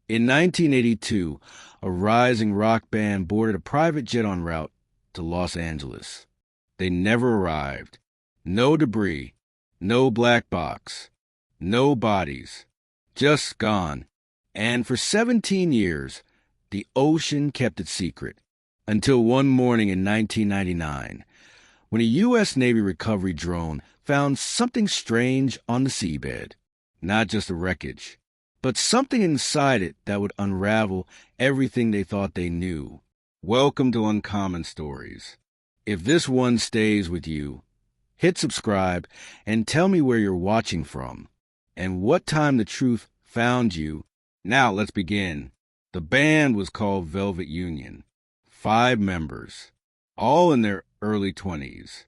In 1982, a rising rock band boarded a private jet en route to Los Angeles. They never arrived. No debris, no black box, no bodies, just gone. And for 17 years, the ocean kept it secret, until one morning in 1999, when a U.S. Navy recovery drone found something strange on the seabed. Not just a wreckage, but something inside it that would unravel everything they thought they knew. Welcome to Uncommon Stories. If this one stays with you, hit subscribe and tell me where you're watching from and what time the truth found you. Now let's begin. The band was called Velvet Union. 5 members, all in their early 20s.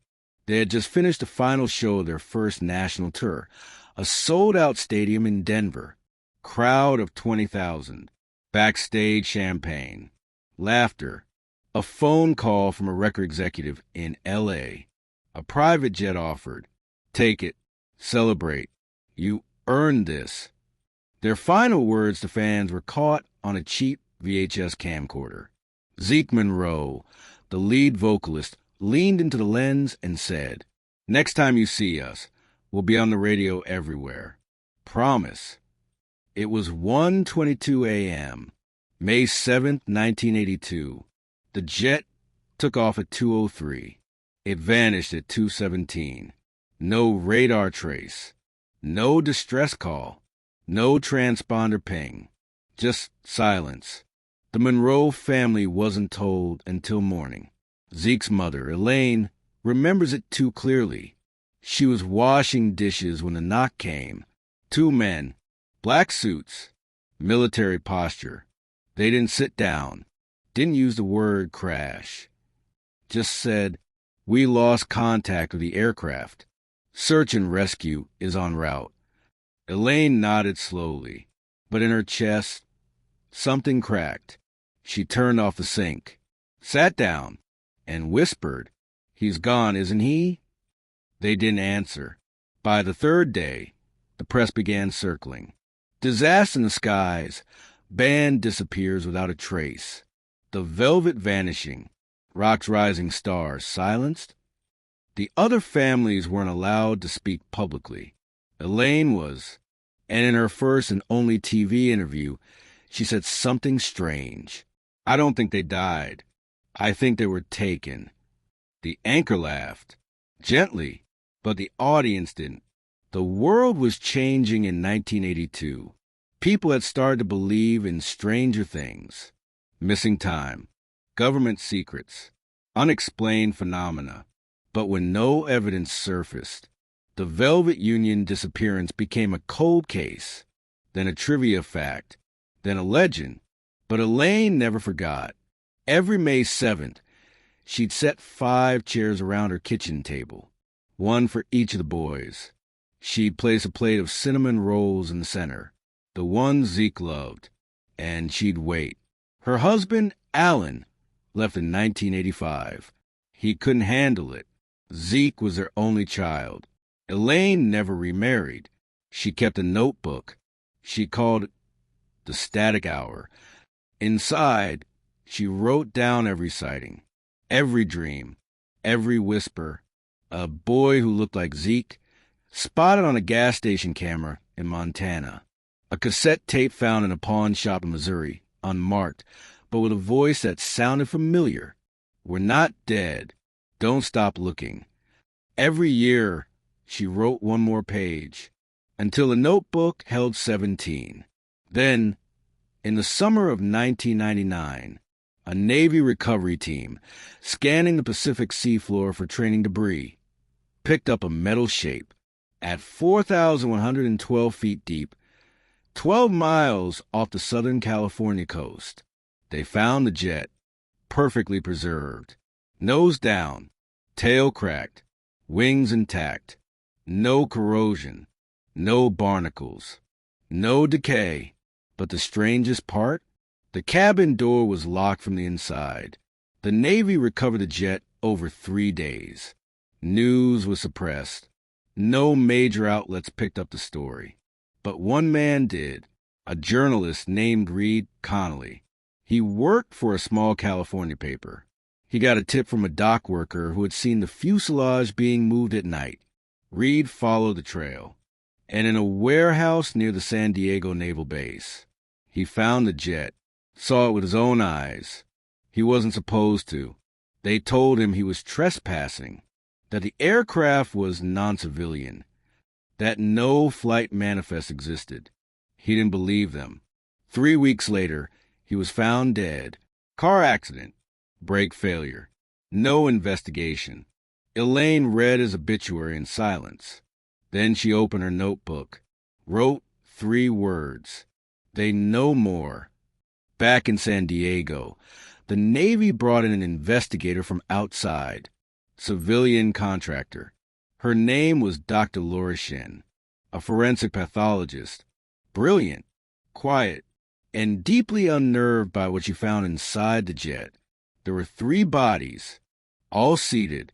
They had just finished the final show of their first national tour, a sold-out stadium in Denver, crowd of 20,000, backstage champagne, laughter, a phone call from a record executive in L.A., a private jet offered, take it, celebrate, you earned this. Their final words to fans were caught on a cheap VHS camcorder. Zeke Monroe, the lead vocalist, leaned into the lens and said, "Next time you see us, we'll be on the radio everywhere. Promise." It was 1:22 a.m., May 7th, 1982. The jet took off at 2:03. It vanished at 2:17. No radar trace, no distress call, no transponder ping, just silence. The Monroe family wasn't told until morning. Zeke's mother, Elaine, remembers it too clearly. She was washing dishes when the knock came. 2 men, black suits, military posture. They didn't sit down, didn't use the word crash. Just said, "We lost contact with the aircraft. Search and rescue is en route." Elaine nodded slowly, but in her chest, something cracked. She turned off the sink, sat down, and whispered, "He's gone, isn't he?" They didn't answer. By the 3rd day, the press began circling. Disaster in the skies. Band disappears without a trace. The Velvet vanishing. Rock's rising stars silenced. The other families weren't allowed to speak publicly. Elaine was, and in her first and only TV interview, she said something strange. "I don't think they died. I think they were taken." The anchor laughed, gently, but the audience didn't. The world was changing in 1982. People had started to believe in stranger things. Missing time, government secrets, unexplained phenomena. But when no evidence surfaced, the Velvet Union disappearance became a cold case, then a trivia fact, then a legend. But Elaine never forgot. Every May 7th, she'd set 5 chairs around her kitchen table, one for each of the boys. She'd place a plate of cinnamon rolls in the center, the one Zeke loved, and she'd wait. Her husband, Alan, left in 1985. He couldn't handle it. Zeke was their only child. Elaine never remarried. She kept a notebook. She called it the Static Hour. Inside, she wrote down every sighting, every dream, every whisper. A boy who looked like Zeke, spotted on a gas station camera in Montana. A cassette tape found in a pawn shop in Missouri, unmarked, but with a voice that sounded familiar. "We're not dead. Don't stop looking." Every year, she wrote one more page, until the notebook held 17. Then, in the summer of 1999, a Navy recovery team, scanning the Pacific seafloor for training debris, picked up a metal shape at 4,112 feet deep, 12 miles off the Southern California coast. They found the jet, perfectly preserved, nose down, tail cracked, wings intact, no corrosion, no barnacles, no decay. But the strangest part? The cabin door was locked from the inside. The Navy recovered the jet over 3 days. News was suppressed. No major outlets picked up the story. But one man did, a journalist named Reed Connolly. He worked for a small California paper. He got a tip from a dock worker who had seen the fuselage being moved at night. Reed followed the trail, and in a warehouse near the San Diego Naval Base, he found the jet, saw it with his own eyes. He wasn't supposed to. They told him he was trespassing, that the aircraft was non-civilian, that no flight manifest existed. He didn't believe them. 3 weeks later, he was found dead. Car accident. Brake failure. No investigation. Elaine read his obituary in silence. Then she opened her notebook, wrote 3 words. They know more. Back in San Diego, the Navy brought in an investigator from outside, civilian contractor. Her name was Dr. Laura Shin, a forensic pathologist, brilliant, quiet, and deeply unnerved by what she found inside the jet. There were 3 bodies, all seated,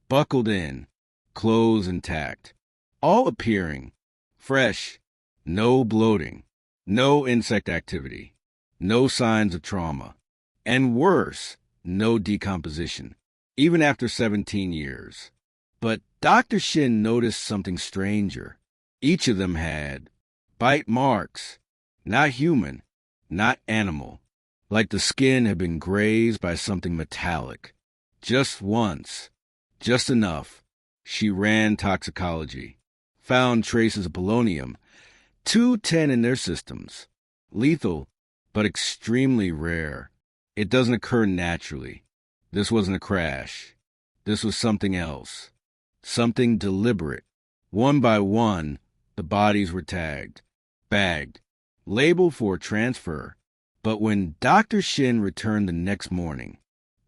buckled in, clothes intact, all appearing fresh, no bloating, no insect activity, no signs of trauma, and worse, no decomposition, even after 17 years. But Dr. Shin noticed something stranger. Each of them had bite marks, not human, not animal, like the skin had been grazed by something metallic. Just once, just enough. She ran toxicology, found traces of polonium, 210 in their systems. Lethal, but extremely rare. It doesn't occur naturally. This wasn't a crash. This was something else. Something deliberate. One by one, the bodies were tagged, bagged, labeled for transfer. But when Dr. Shin returned the next morning,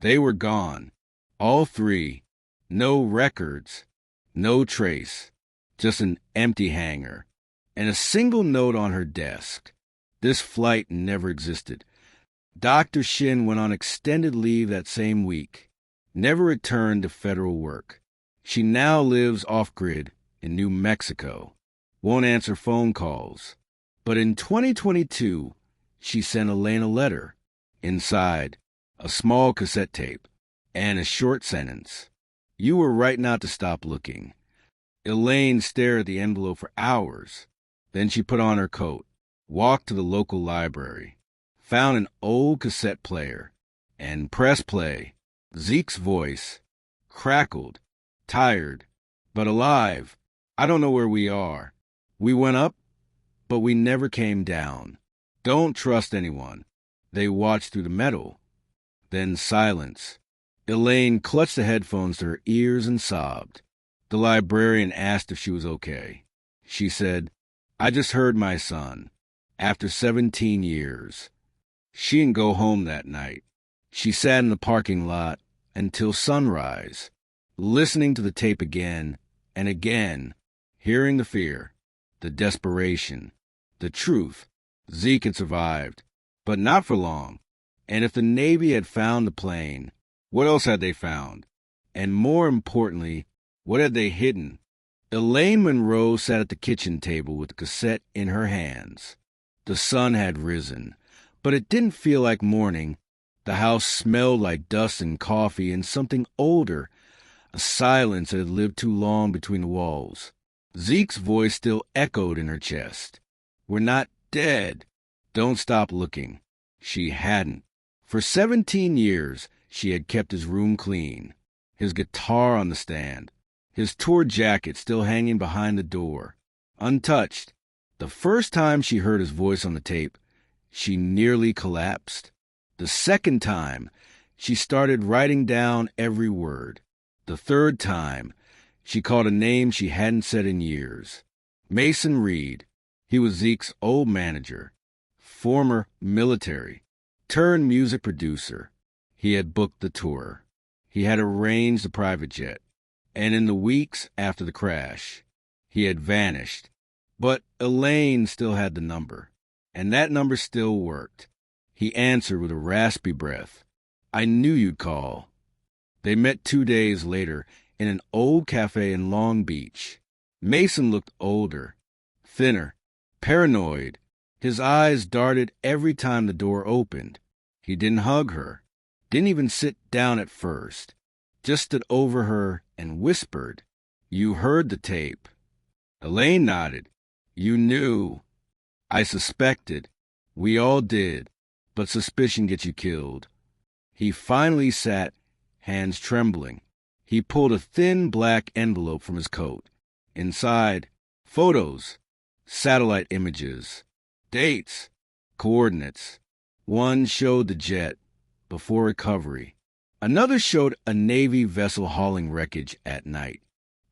they were gone. All 3. No records, no trace, just an empty hangar, and a single note on her desk. This flight never existed. Dr. Shin went on extended leave that same week, never returned to federal work. She now lives off-grid in New Mexico, won't answer phone calls. But in 2022, she sent Elaine a letter. Inside, a small cassette tape and a short sentence. You were right not to stop looking. Elaine stared at the envelope for hours. Then she put on her coat, walked to the local library, found an old cassette player, and pressed play. Zeke's voice crackled, tired, but alive. I don't know where we are. We went up, but we never came down. Don't trust anyone. They watched through the metal. Then silence. Elaine clutched the headphones to her ears and sobbed. The librarian asked if she was okay. She said, I just heard my son. After 17 years. She didn't go home that night. She sat in the parking lot until sunrise, listening to the tape again and again, hearing the fear, the desperation, the truth. Zeke had survived, but not for long. And if the Navy had found the plane, what else had they found? And more importantly, what had they hidden? Elaine Monroe sat at the kitchen table with the cassette in her hands. The sun had risen, but it didn't feel like morning. The house smelled like dust and coffee and something older, a silence that had lived too long between the walls. Zeke's voice still echoed in her chest. We're not dead. Don't stop looking. She hadn't. For 17 years, she had kept his room clean, his guitar on the stand, his tour jacket still hanging behind the door, untouched. The first time she heard his voice on the tape, she nearly collapsed. The second time, she started writing down every word. The third time, she called a name she hadn't said in years. Mason Reed. He was Zeke's old manager, former military, turned music producer. He had booked the tour. He had arranged the private jet. And in the weeks after the crash, he had vanished. But Elaine still had the number, and that number still worked. He answered with a raspy breath. I knew you'd call. They met 2 days later in an old cafe in Long Beach. Mason looked older, thinner, paranoid. His eyes darted every time the door opened. He didn't hug her, didn't even sit down at first, just stood over her and whispered, "You heard the tape." Elaine nodded. "You knew." "I suspected. We all did. But suspicion gets you killed." He finally sat, hands trembling. He pulled a thin black envelope from his coat. Inside, photos, satellite images, dates, coordinates. One showed the jet before recovery. Another showed a Navy vessel hauling wreckage at night.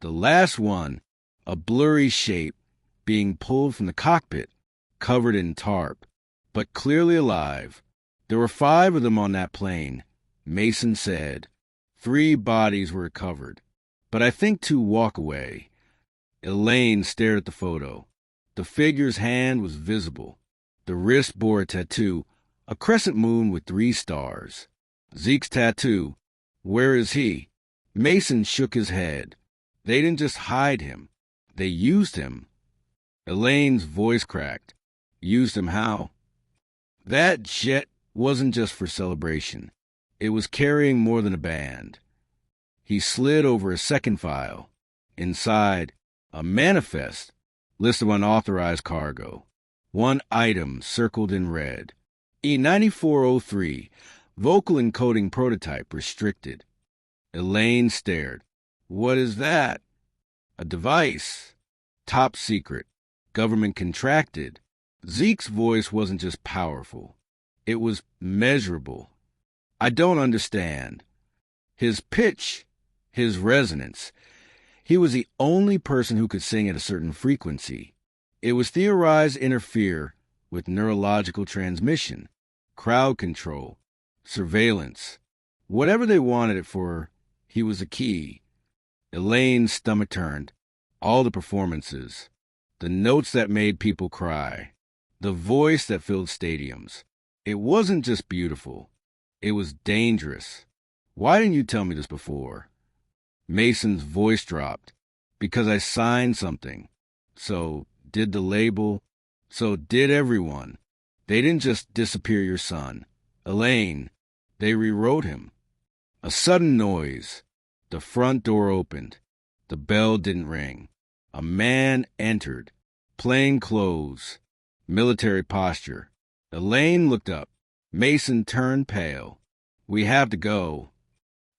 The last one, a blurry shape being pulled from the cockpit, covered in tarp, but clearly alive. There were 5 of them on that plane, Mason said. 3 bodies were recovered, but I think 2 walk away. Elaine stared at the photo. The figure's hand was visible. The wrist bore a tattoo, a crescent moon with 3 stars. Zeke's tattoo. Where is he? Mason shook his head. They didn't just hide him. They used him. Elaine's voice cracked. Used him how? That jet wasn't just for celebration. It was carrying more than a band. He slid over a second file. Inside, a manifest, list of unauthorized cargo. 1 item circled in red. E9403, vocal encoding prototype restricted. Elaine stared. What is that? A device. Top secret. Government contracted. Zeke's voice wasn't just powerful. It was measurable. I don't understand. His pitch, his resonance. He was the only person who could sing at a certain frequency. It was theorized to interfere with neurological transmission, crowd control, surveillance. Whatever they wanted it for, he was a key. Elaine's stomach turned. All the performances. The notes that made people cry. The voice that filled stadiums. It wasn't just beautiful. It was dangerous. Why didn't you tell me this before? Mason's voice dropped. Because I signed something. So did the label. So did everyone. They didn't just disappear your son. Elaine, they rewrote him. A sudden noise. The front door opened. The bell didn't ring. A man entered. Plain clothes. Military posture. Elaine looked up. Mason turned pale. We have to go.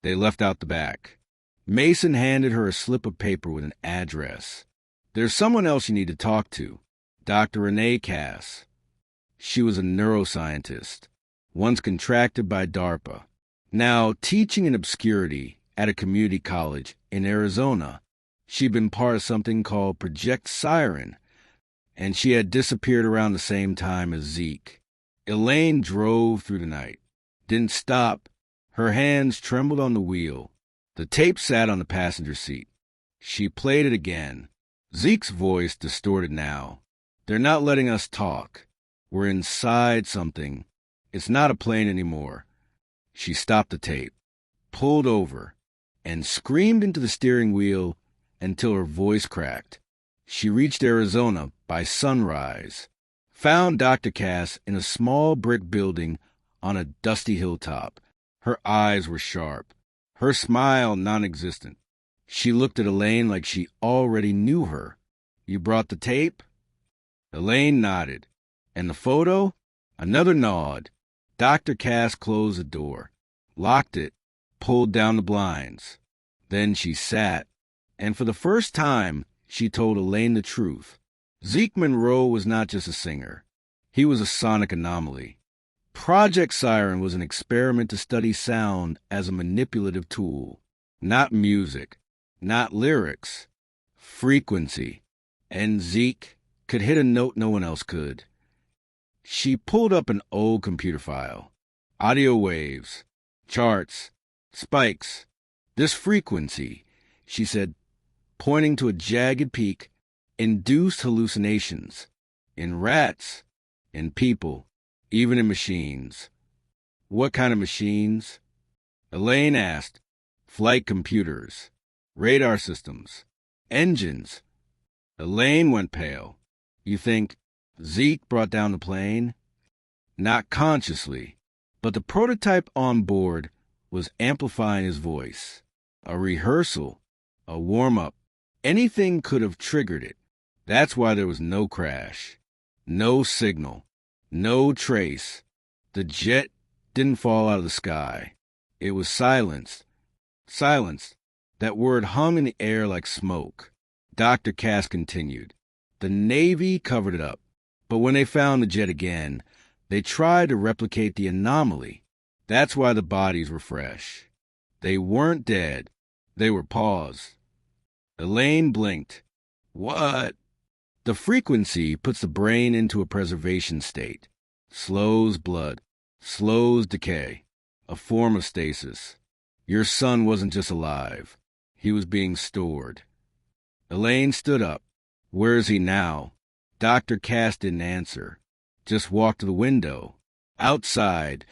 They left out the back. Mason handed her a slip of paper with an address. There's someone else you need to talk to. Dr. Renee Cass. She was a neuroscientist, once contracted by DARPA. Now teaching in obscurity at a community college in Arizona. She'd been part of something called Project Siren, and she had disappeared around the same time as Zeke. Elaine drove through the night. Didn't stop. Her hands trembled on the wheel. The tape sat on the passenger seat. She played it again. Zeke's voice distorted now. They're not letting us talk. We're inside something. It's not a plane anymore. She stopped the tape, pulled over, and screamed into the steering wheel until her voice cracked. She reached Arizona by sunrise, found Dr. Cass in a small brick building on a dusty hilltop. Her eyes were sharp, her smile non-existent. She looked at Elaine like she already knew her. You brought the tape? Elaine nodded. And the photo? Another nod. Dr. Cass closed the door, locked it, pulled down the blinds. Then she sat, and for the first time, she told Elaine the truth. Zeke Monroe was not just a singer. He was a sonic anomaly. Project Siren was an experiment to study sound as a manipulative tool. Not music, not lyrics, frequency. And Zeke could hit a note no one else could. She pulled up an old computer file. Audio waves, charts, spikes. This frequency, she said, pointing to a jagged peak, induced hallucinations. In rats, in people, even in machines. What kind of machines? Elaine asked. Flight computers, radar systems, engines. Elaine went pale. You think Zeke brought down the plane, not consciously, but the prototype on board was amplifying his voice. A rehearsal, a warm-up, anything could have triggered it. That's why there was no crash, no signal, no trace. The jet didn't fall out of the sky. It was silenced. Silenced. That word hung in the air like smoke. Dr. Cass continued. The Navy covered it up, but when they found the jet again, they tried to replicate the anomaly. That's why the bodies were fresh. They weren't dead. They were paused. Elaine blinked. What? The frequency puts the brain into a preservation state. Slows blood. Slows decay. A form of stasis. Your son wasn't just alive. He was being stored. Elaine stood up. Where is he now? Dr. Cass didn't answer. Just walked to the window. Outside,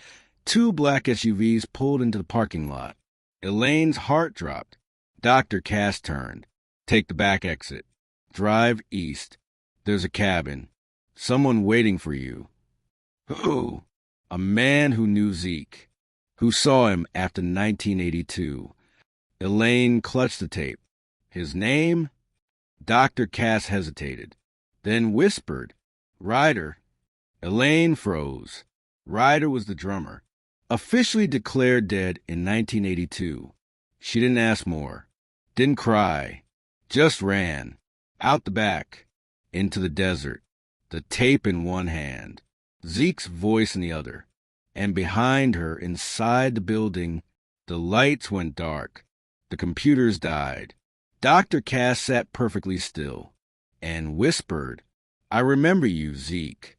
2 black SUVs pulled into the parking lot. Elaine's heart dropped. Dr. Cass turned. Take the back exit. Drive east. There's a cabin. Someone waiting for you. Who? A man who knew Zeke, who saw him after 1982. Elaine clutched the tape. His name? Dr. Cass hesitated, then whispered, Ryder. Elaine froze. Ryder was the drummer, officially declared dead in 1982. She didn't ask more, didn't cry, just ran, out the back, into the desert, the tape in one hand, Zeke's voice in the other, and behind her, inside the building, the lights went dark, the computers died. Dr. Cass sat perfectly still and whispered, I remember you, Zeke.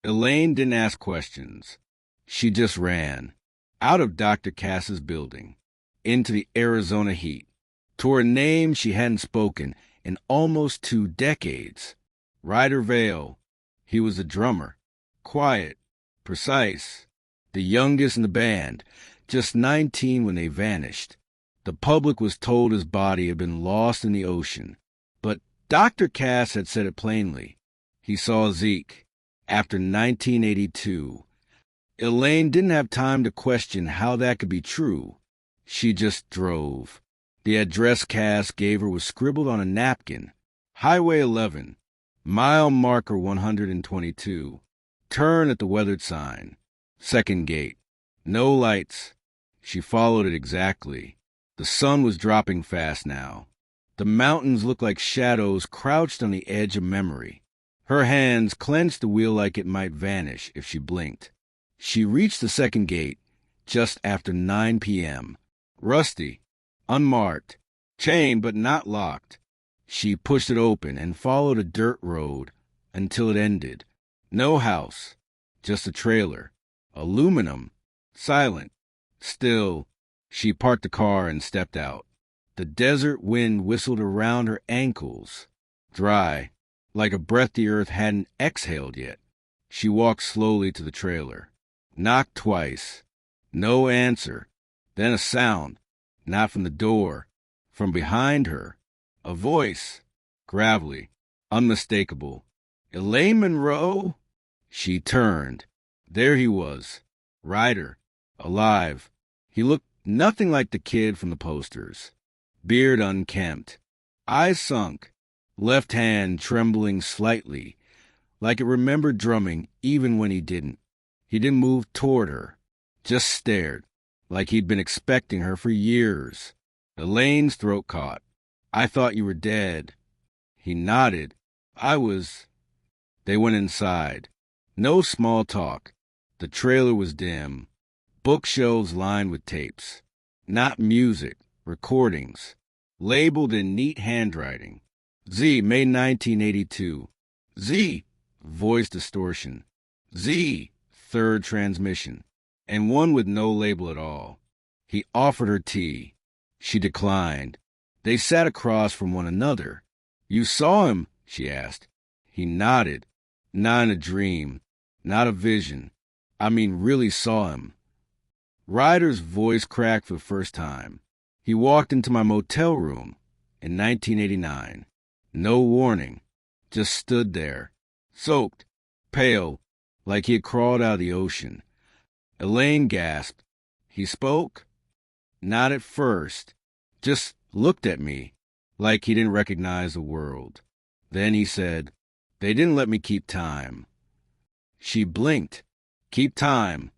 Elaine didn't ask questions. She just ran, out of Dr. Cass's building, into the Arizona heat, to a name she hadn't spoken in almost 2 decades. Ryder Vale. He was a drummer, quiet, precise, the youngest in the band, just 19 when they vanished. The public was told his body had been lost in the ocean, but Dr. Cass had said it plainly. He saw Zeke after 1982. Elaine didn't have time to question how that could be true. She just drove. The address Cass gave her was scribbled on a napkin. Highway 11, mile marker 122. Turn at the weathered sign. Second gate. No lights. She followed it exactly. The sun was dropping fast now. The mountains looked like shadows crouched on the edge of memory. Her hands clenched the wheel like it might vanish if she blinked. She reached the second gate just after 9 p.m. Rusty, unmarked, chained but not locked. She pushed it open and followed a dirt road until it ended. No house, just a trailer. Aluminum, silent, still. She parked the car and stepped out. The desert wind whistled around her ankles, dry, like a breath the earth hadn't exhaled yet. She walked slowly to the trailer, knocked twice. No answer. Then a sound, not from the door, from behind her. A voice, gravelly, unmistakable. Elaine Monroe? She turned. There he was, Ryder, alive. He looked nothing like the kid from the posters. Beard unkempt, eyes sunk, left hand trembling slightly, like it remembered drumming even when he didn't. He didn't move toward her, just stared, like he'd been expecting her for years. Elaine's throat caught. I thought you were dead. He nodded. I was. They went inside. No small talk. The trailer was dim. Bookshelves lined with tapes. Not music, recordings. Labeled in neat handwriting. Z, May 1982. Z, voice distortion. Z, third transmission. And one with no label at all. He offered her tea. She declined. They sat across from one another. You saw him? She asked. He nodded. Not in a dream. Not a vision. I mean, really saw him. Ryder's voice cracked for the first time. He walked into my motel room in 1989. No warning. Just stood there, soaked, pale, like he had crawled out of the ocean. Elaine gasped. He spoke? Not at first. Just looked at me, like he didn't recognize the world. Then he said, "They didn't let me keep time." She blinked. Keep time.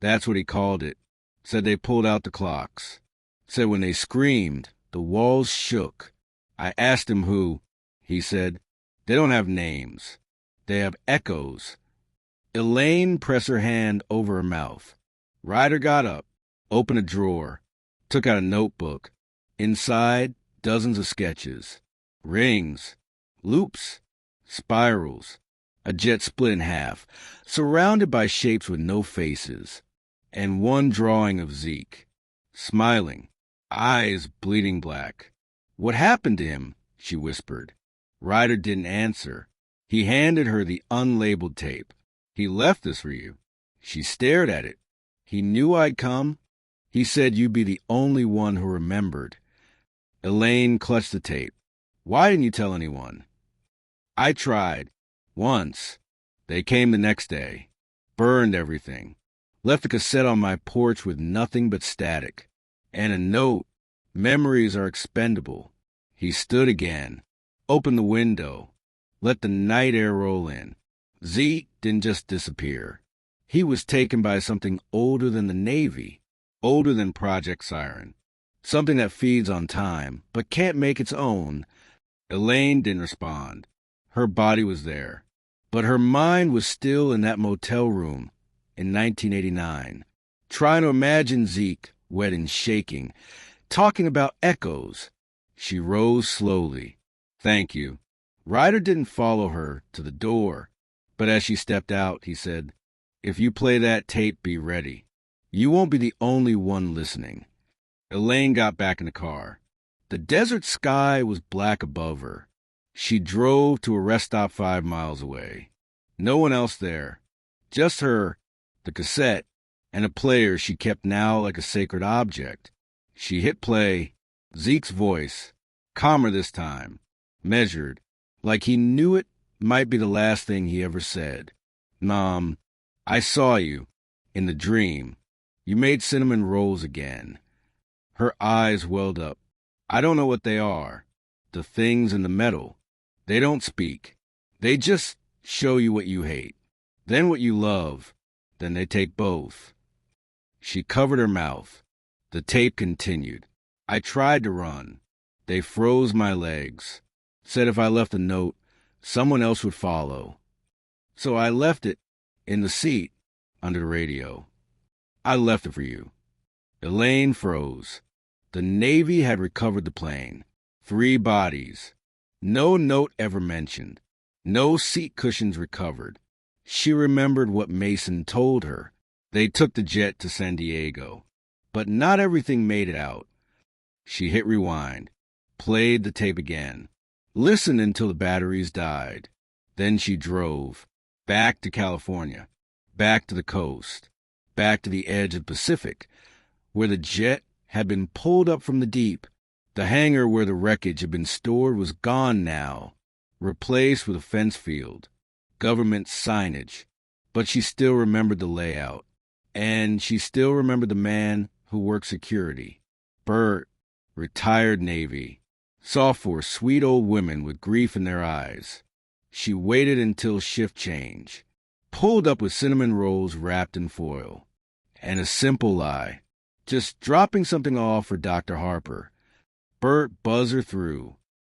That's what he called it. Said they pulled out the clocks. Said when they screamed, the walls shook. I asked him who. He said, "They don't have names. They have echoes." Elaine pressed her hand over her mouth. Ryder got up, opened a drawer, took out a notebook. Inside, dozens of sketches. Rings, loops, spirals, a jet split in half, surrounded by shapes with no faces, and one drawing of Zeke, smiling, eyes bleeding black. "What happened to him?" she whispered. Ryder didn't answer. He handed her the unlabeled tape. "He left this for you." She stared at it. "He knew I'd come. He said you'd be the only one who remembered." Elaine clutched the tape. "Why didn't you tell anyone?" "I tried. Once. They came the next day. Burned everything. Left the cassette on my porch with nothing but static. And a note. Memories are expendable." He stood again. Opened the window. Let the night air roll in. Zeke didn't just disappear. He was taken by something older than the Navy. Older than Project Siren. Something that feeds on time, but can't make its own. Elaine didn't respond. Her body was there. But her mind was still in that motel room in 1989, trying to imagine Zeke, wet and shaking, talking about echoes. She rose slowly. "Thank you." Ryder didn't follow her to the door, but as she stepped out, he said, "If you play that tape, be ready. You won't be the only one listening." Elaine got back in the car. The desert sky was black above her. She drove to a rest stop 5 miles away. No one else there. Just her, the cassette, and a player she kept now like a sacred object. She hit play. Zeke's voice, calmer this time, measured, like he knew it might be the last thing he ever said. "Mom, I saw you, in the dream. You made cinnamon rolls again." Her eyes welled up. "I don't know what they are. The things in the metal. They don't speak. They just show you what you hate, then what you love, then they take both." She covered her mouth. The tape continued. "I tried to run. They froze my legs. Said if I left a note, someone else would follow. So I left it in the seat under the radio. I left it for you." Elaine froze. The Navy had recovered the plane. 3 bodies. No note ever mentioned. No seat cushions recovered. She remembered what Mason told her. They took the jet to San Diego. But not everything made it out. She hit rewind, played the tape again, listened until the batteries died. Then she drove, back to California, back to the coast, back to the edge of the Pacific, where the jet had been pulled up from the deep. The hangar where the wreckage had been stored was gone now, replaced with a fence field, government signage. But she still remembered the layout, and she still remembered the man who worked security. Bert, retired Navy, saw 4 sweet old women with grief in their eyes. She waited until shift change, pulled up with cinnamon rolls wrapped in foil. And a simple lie, just dropping something off for Dr. Harper. Bert buzzed her through.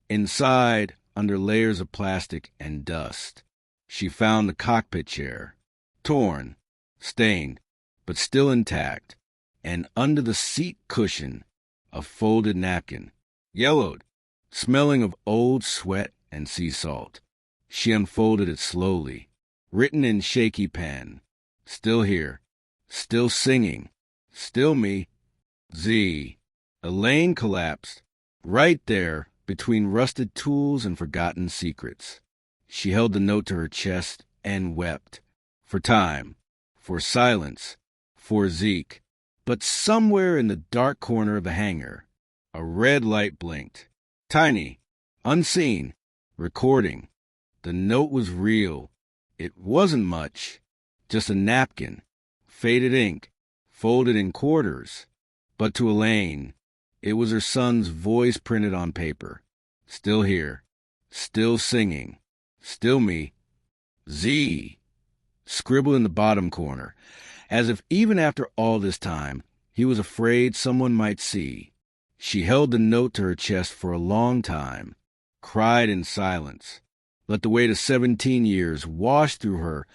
Inside, under layers of plastic and dust, she found the cockpit chair, torn, stained, but still intact, and under the seat cushion, a folded napkin, yellowed, smelling of old sweat and sea salt. She unfolded it slowly, written in shaky pen. "Still here, still singing, still me, Z." Elaine collapsed, right there between rusted tools and forgotten secrets. She held the note to her chest and wept. For time, for silence, for Zeke. But somewhere in the dark corner of the hangar, a red light blinked. Tiny, unseen, recording. The note was real, It wasn't much, just a napkin, faded ink, folded in quarters. But to Elaine, it was her son's voice printed on paper. Still here, still singing, still me. Z, scribbled in the bottom corner, as if even after all this time, he was afraid someone might see. She held the note to her chest for a long time, cried in silence, let the weight of 17 years wash through her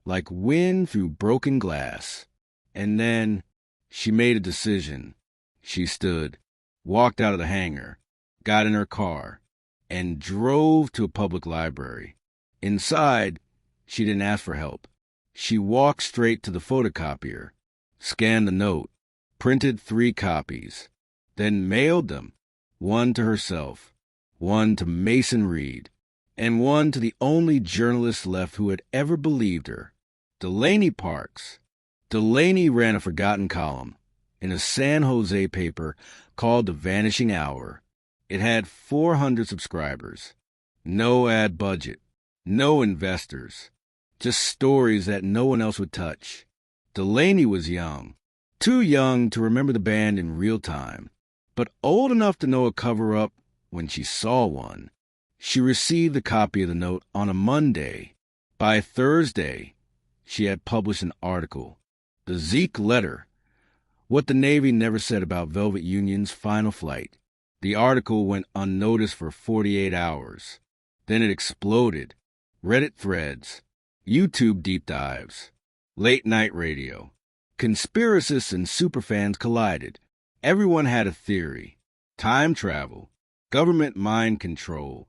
like wind through broken glass. And then she made a decision. She stood, walked out of the hangar, got in her car, and drove to a public library. Inside, she didn't ask for help. She walked straight to the photocopier, scanned the note, printed 3 copies, then mailed them, one to herself, one to Mason Reed, and one to the only journalist left who had ever believed her, Delaney Parks. Delaney ran a forgotten column in a San Jose paper called The Vanishing Hour. It had 400 subscribers, no ad budget, no investors, just stories that no one else would touch. Delaney was young, too young to remember the band in real time, but old enough to know a cover-up when she saw one. She received a copy of the note on a Monday. By Thursday, she had published an article, The Zeke Letter, what the Navy never said about Velvet Union's final flight. The article went unnoticed for 48 hours. Then it exploded. Reddit threads, YouTube deep dives, late-night radio. Conspiracists and superfans collided. Everyone had a theory. Time travel, government mind control,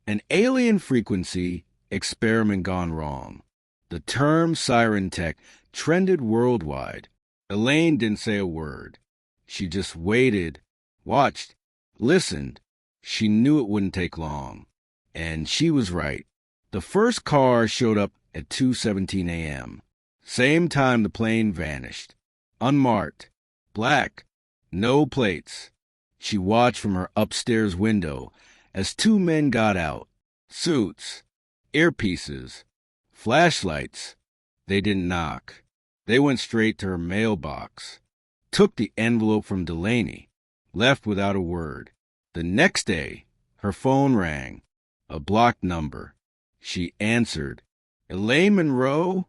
an alien frequency experiment gone wrong. The term siren tech trended worldwide. Elaine didn't say a word. She just waited, watched, listened. She knew it wouldn't take long. And she was right. The first car showed up at 2:17 a.m. Same time the plane vanished. Unmarked. Black. No plates. She watched from her upstairs window as 2 men got out. Suits. Earpieces. Flashlights. They didn't knock. They went straight to her mailbox. Took the envelope from Delaney. Left without a word. The next day, her phone rang. A blocked number. She answered. Elaine Monroe?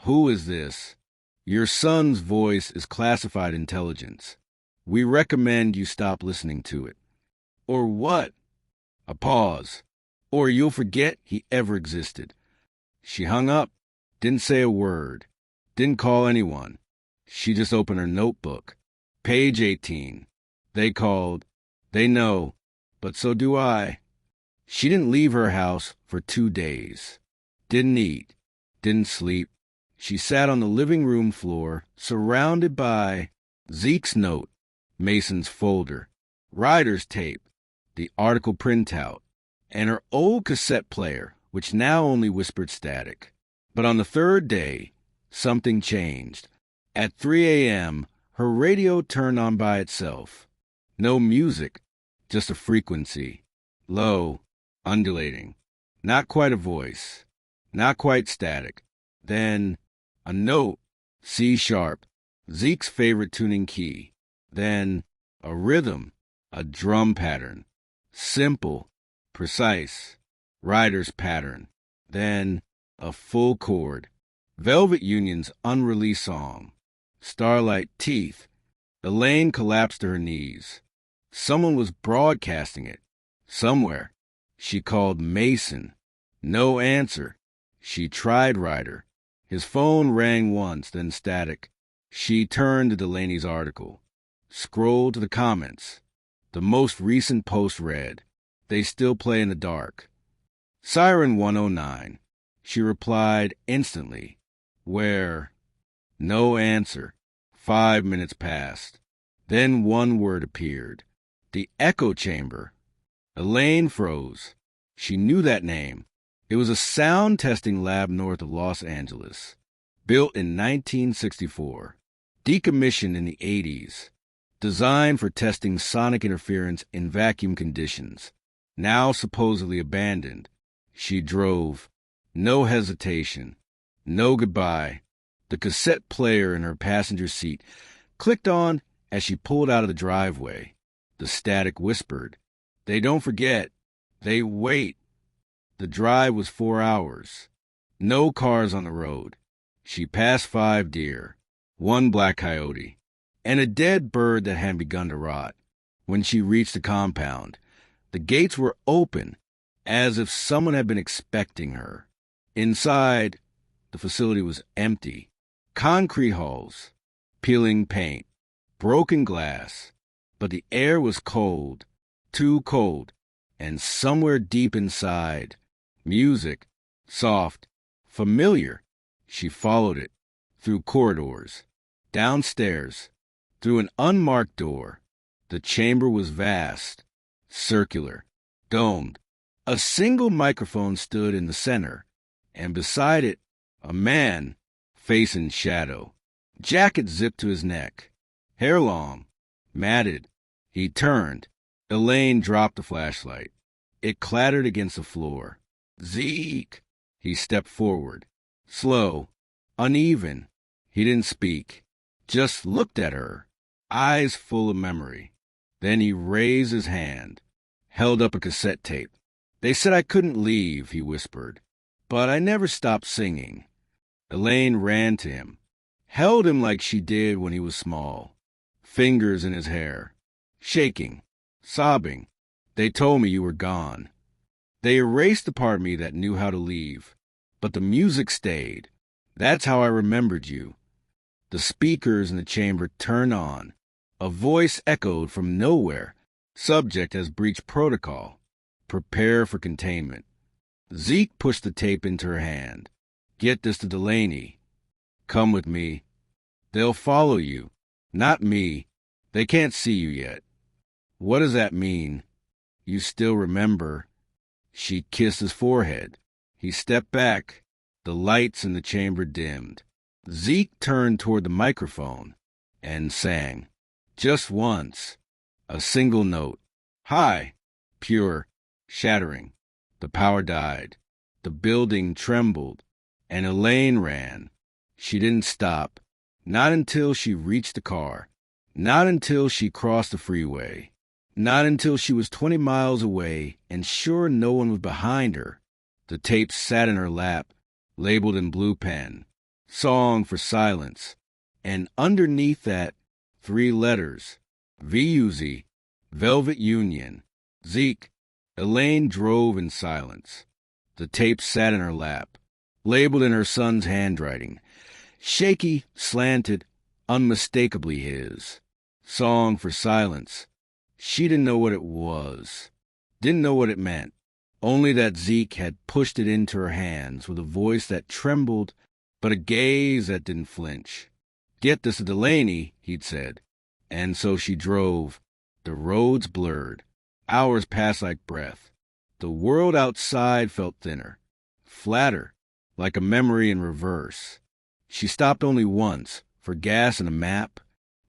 Who is this? Your son's voice is classified intelligence. We recommend you stop listening to it. Or what? A pause. Or you'll forget he ever existed. She hung up. Didn't say a word. Didn't call anyone. She just opened her notebook. Page 18. They called. They know. But so do I. She didn't leave her house for 2 days. Didn't eat. Didn't sleep. She sat on the living room floor, surrounded by Zeke's note, Mason's folder, Ryder's tape, the article printout, and her old cassette player, which now only whispered static. But on the 3rd day, something changed. At 3 a.m., her radio turned on by itself. No music, just a frequency. Low, undulating. Not quite a voice. Not quite static. Then a note, C sharp, Zeke's favorite tuning key. Then a rhythm, a drum pattern. Simple, precise, Ryder's pattern. Then a full chord, Velvet Union's unreleased song. Starlight Teeth. Elaine collapsed to her knees. Someone was broadcasting it. Somewhere. She called Mason. No answer. She tried Ryder. His phone rang once, then static. She turned to Delaney's article. Scrolled to the comments. The most recent post read, They still play in the dark. Siren 109. She replied instantly. Where? No answer. 5 minutes passed. Then one word appeared. The echo chamber. Elaine froze. She knew that name. It was a sound testing lab north of Los Angeles. Built in 1964. Decommissioned in the 80s. Designed for testing sonic interference in vacuum conditions. Now supposedly abandoned. She drove. No hesitation. No goodbye. The cassette player in her passenger seat clicked on as she pulled out of the driveway. The static whispered, "They don't forget. They wait." The drive was 4 hours. No cars on the road. She passed 5 deer, 1 black coyote, and a dead bird that had begun to rot. When she reached the compound, the gates were open, as if someone had been expecting her. Inside, the facility was empty. Concrete halls, peeling paint, broken glass. But the air was cold, too cold, and somewhere deep inside, music, soft, familiar. She followed it, through corridors, downstairs, through an unmarked door. The chamber was vast, circular, domed. A single microphone stood in the center, and beside it, a man, face in shadow, jacket zipped to his neck, hair long, matted. He turned. Elaine dropped the flashlight. It clattered against the floor. "Zeke!" He stepped forward. Slow, uneven. He didn't speak, just looked at her, eyes full of memory. Then he raised his hand, held up a cassette tape. "They said I couldn't leave," he whispered, "but I never stopped singing." Elaine ran to him, held him like she did when he was small, fingers in his hair, shaking, sobbing. "They told me you were gone. They erased the part of me that knew how to leave, but the music stayed. That's how I remembered you." The speakers in the chamber turned on. A voice echoed from nowhere. "Subject has breached protocol. Prepare for containment." Zeke pushed the tape into her hand. "Get this to Delaney. Come with me. They'll follow you, not me. They can't see you yet." "What does that mean?" "You still remember." She kissed his forehead. He stepped back. The lights in the chamber dimmed. Zeke turned toward the microphone and sang. Just once. A single note. High, pure, shattering. The power died. The building trembled, and Elaine ran. She didn't stop. Not until she reached the car. Not until she crossed the freeway. Not until she was 20 miles away and sure no one was behind her. The tape sat in her lap, labeled in blue pen, "Song for Silence," and underneath that, 3 letters, VUZ, Velvet Union. Zeke. Elaine drove in silence. The tape sat in her lap, labeled in her son's handwriting, shaky, slanted, unmistakably his. Song for Silence. She didn't know what it was, didn't know what it meant, only that Zeke had pushed it into her hands with a voice that trembled, but a gaze that didn't flinch. "Get this to Delaney," he'd said. And so she drove. The roads blurred. Hours passed like breath. The world outside felt thinner, flatter, like a memory in reverse. She stopped only once, for gas and a map.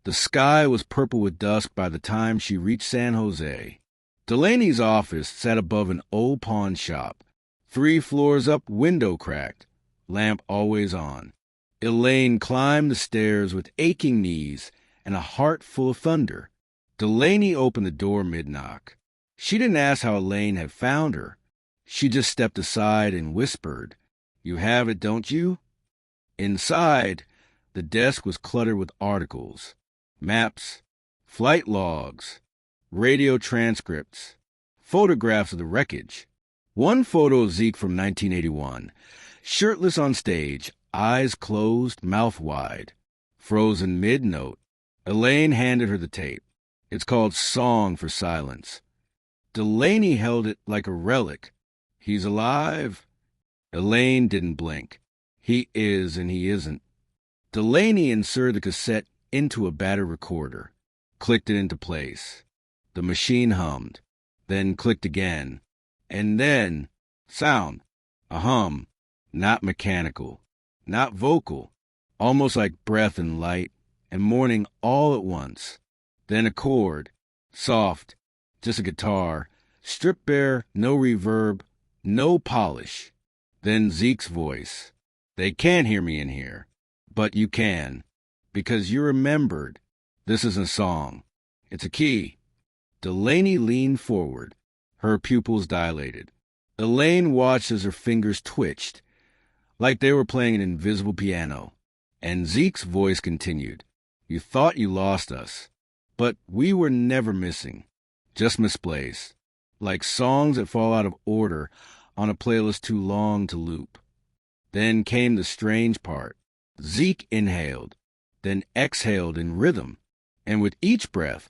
The sky was purple with dusk by the time she reached San Jose. Delaney's office sat above an old pawn shop. 3 floors up, window cracked, lamp always on. Elaine climbed the stairs with aching knees and a heart full of thunder. Delaney opened the door mid-knock. She didn't ask how Elaine had found her. She just stepped aside and whispered, "You have it, don't you?" Inside, the desk was cluttered with articles, maps, flight logs, radio transcripts, photographs of the wreckage. One photo of Zeke from 1981, shirtless on stage, eyes closed, mouth wide, frozen mid-note. Elaine handed her the tape. It's called Song for Silence. Delaney held it like a relic. "He's alive?" Elaine didn't blink. "He is and he isn't." Delaney inserted the cassette into a battered recorder, clicked it into place. The machine hummed, then clicked again, and then sound, a hum, not mechanical, not vocal, almost like breath and light and morning all at once. Then a chord, soft, just a guitar, stripped bare, no reverb, no polish. Then Zeke's voice. They can't hear me in here, but you can, because you remembered. This isn't a song. It's a key. Delaney leaned forward, her pupils dilated. Elaine watched as her fingers twitched, like they were playing an invisible piano. And Zeke's voice continued. You thought you lost us, but we were never missing, just misplaced, like songs that fall out of order on a playlist too long to loop. Then came the strange part. Zeke inhaled, then exhaled in rhythm, and with each breath,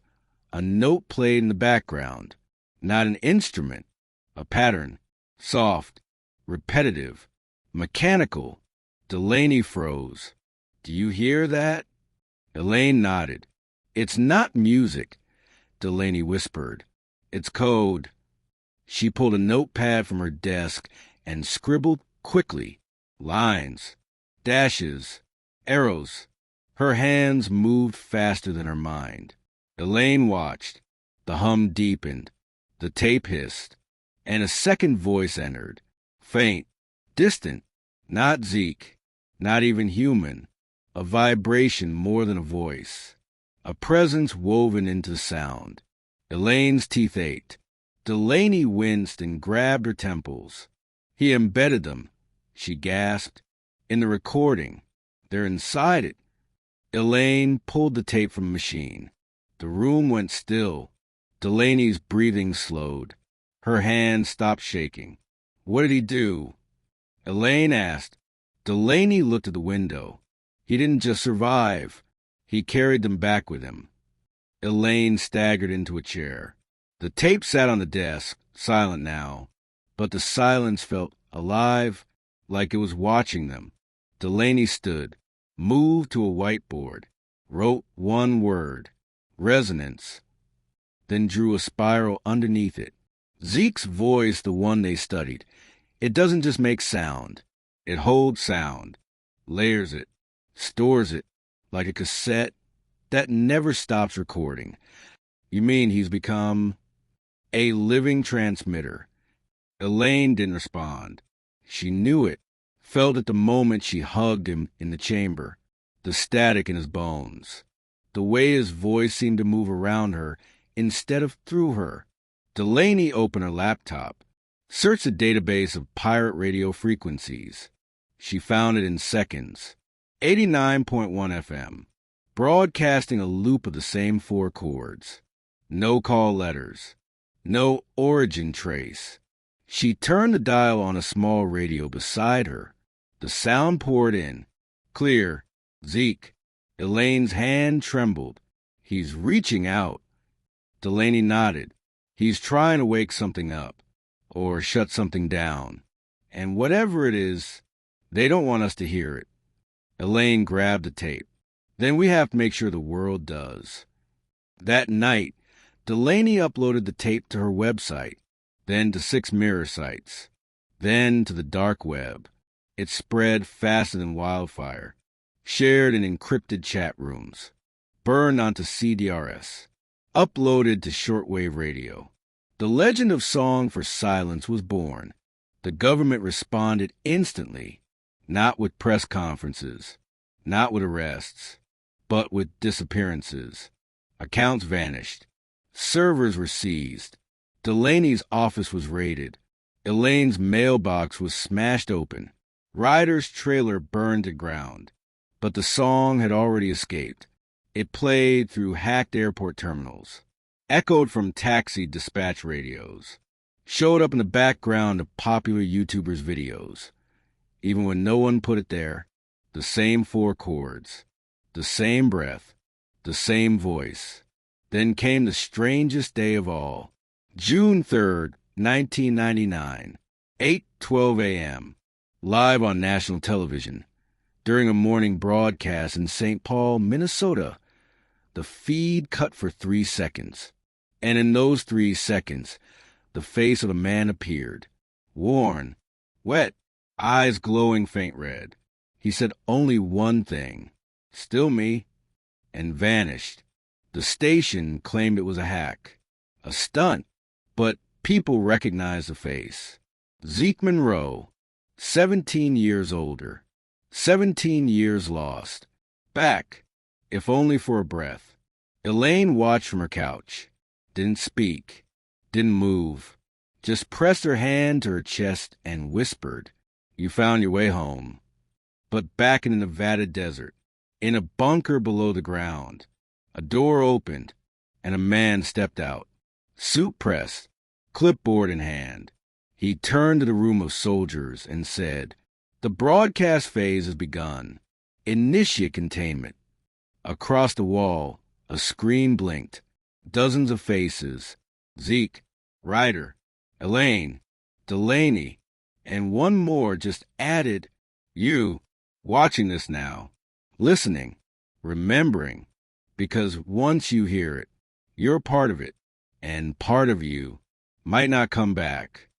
a note played in the background, not an instrument, a pattern, soft, repetitive, mechanical. Delaney froze. Do you hear that? Elaine nodded. It's not music, Delaney whispered. It's code. She pulled a notepad from her desk and scribbled quickly. Lines, dashes, arrows. Her hands moved faster than her mind. Elaine watched. The hum deepened. The tape hissed. And a second voice entered. Faint, distant, not Zeke, not even human. A vibration more than a voice. A presence woven into sound. Elaine's teeth ached. Delaney winced and grabbed her temples. He embedded them, she gasped. In the recording. They're inside it. Elaine pulled the tape from the machine. The room went still. Delaney's breathing slowed. Her hands stopped shaking. What did he do? Elaine asked. Delaney looked at the window. He didn't just survive. He carried them back with him. Elaine staggered into a chair. The tape sat on the desk, silent now, but the silence felt alive, like it was watching them. Delaney stood, moved to a whiteboard, wrote one word, resonance, then drew a spiral underneath it. Zeke's voice, the one they studied, it doesn't just make sound. It holds sound, layers it, stores it, like a cassette that never stops recording. You mean he's become a living transmitter? Elaine didn't respond. She knew it, felt it the moment she hugged him in the chamber, the static in his bones, the way his voice seemed to move around her instead of through her. Delaney opened her laptop, searched a database of pirate radio frequencies. She found it in seconds. 89.1 FM, broadcasting a loop of the same four chords. No call letters. No origin trace. She turned the dial on a small radio beside her. The sound poured in. Clear. Zeke. Elaine's hand trembled. He's reaching out. Delaney nodded. He's trying to wake something up. Or shut something down. And whatever it is, they don't want us to hear it. Elaine grabbed the tape. Then we have to make sure the world does. That night, Delaney uploaded the tape to her website, then to 6 mirror sites, then to the dark web. It spread faster than wildfire, shared in encrypted chat rooms, burned onto CDRS, uploaded to shortwave radio. The legend of Song for Silence was born. The government responded instantly. Not with press conferences, not with arrests, but with disappearances. Accounts vanished. Servers were seized. Delaney's office was raided. Elaine's mailbox was smashed open. Ryder's trailer burned to ground. But the song had already escaped. It played through hacked airport terminals, echoed from taxi dispatch radios, showed up in the background of popular YouTubers' videos. Even when no one put it there, the same four chords, the same breath, the same voice. Then came the strangest day of all. June 3rd, 1999, 8:12 a.m., live on national television. During a morning broadcast in St. Paul, Minnesota, the feed cut for 3 seconds. And in those 3 seconds, the face of a man appeared, worn, wet, eyes glowing faint red. He said only one thing, "Still me," and vanished. The station claimed it was a hack, a stunt, but people recognized the face. Zeke Monroe, 17 years older, 17 years lost. Back, if only for a breath. Elaine watched from her couch. Didn't speak. Didn't move. Just pressed her hand to her chest and whispered, "You found your way home." But back in the Nevada desert, in a bunker below the ground, a door opened and a man stepped out. Suit pressed, clipboard in hand. He turned to the room of soldiers and said, "The broadcast phase has begun. Initiate containment." Across the wall, a screen blinked. Dozens of faces. Zeke, Ryder, Elaine, Delaney, and one more just added, "You, watching this now, listening, remembering, because once you hear it, you're part of it, and part of you might not come back."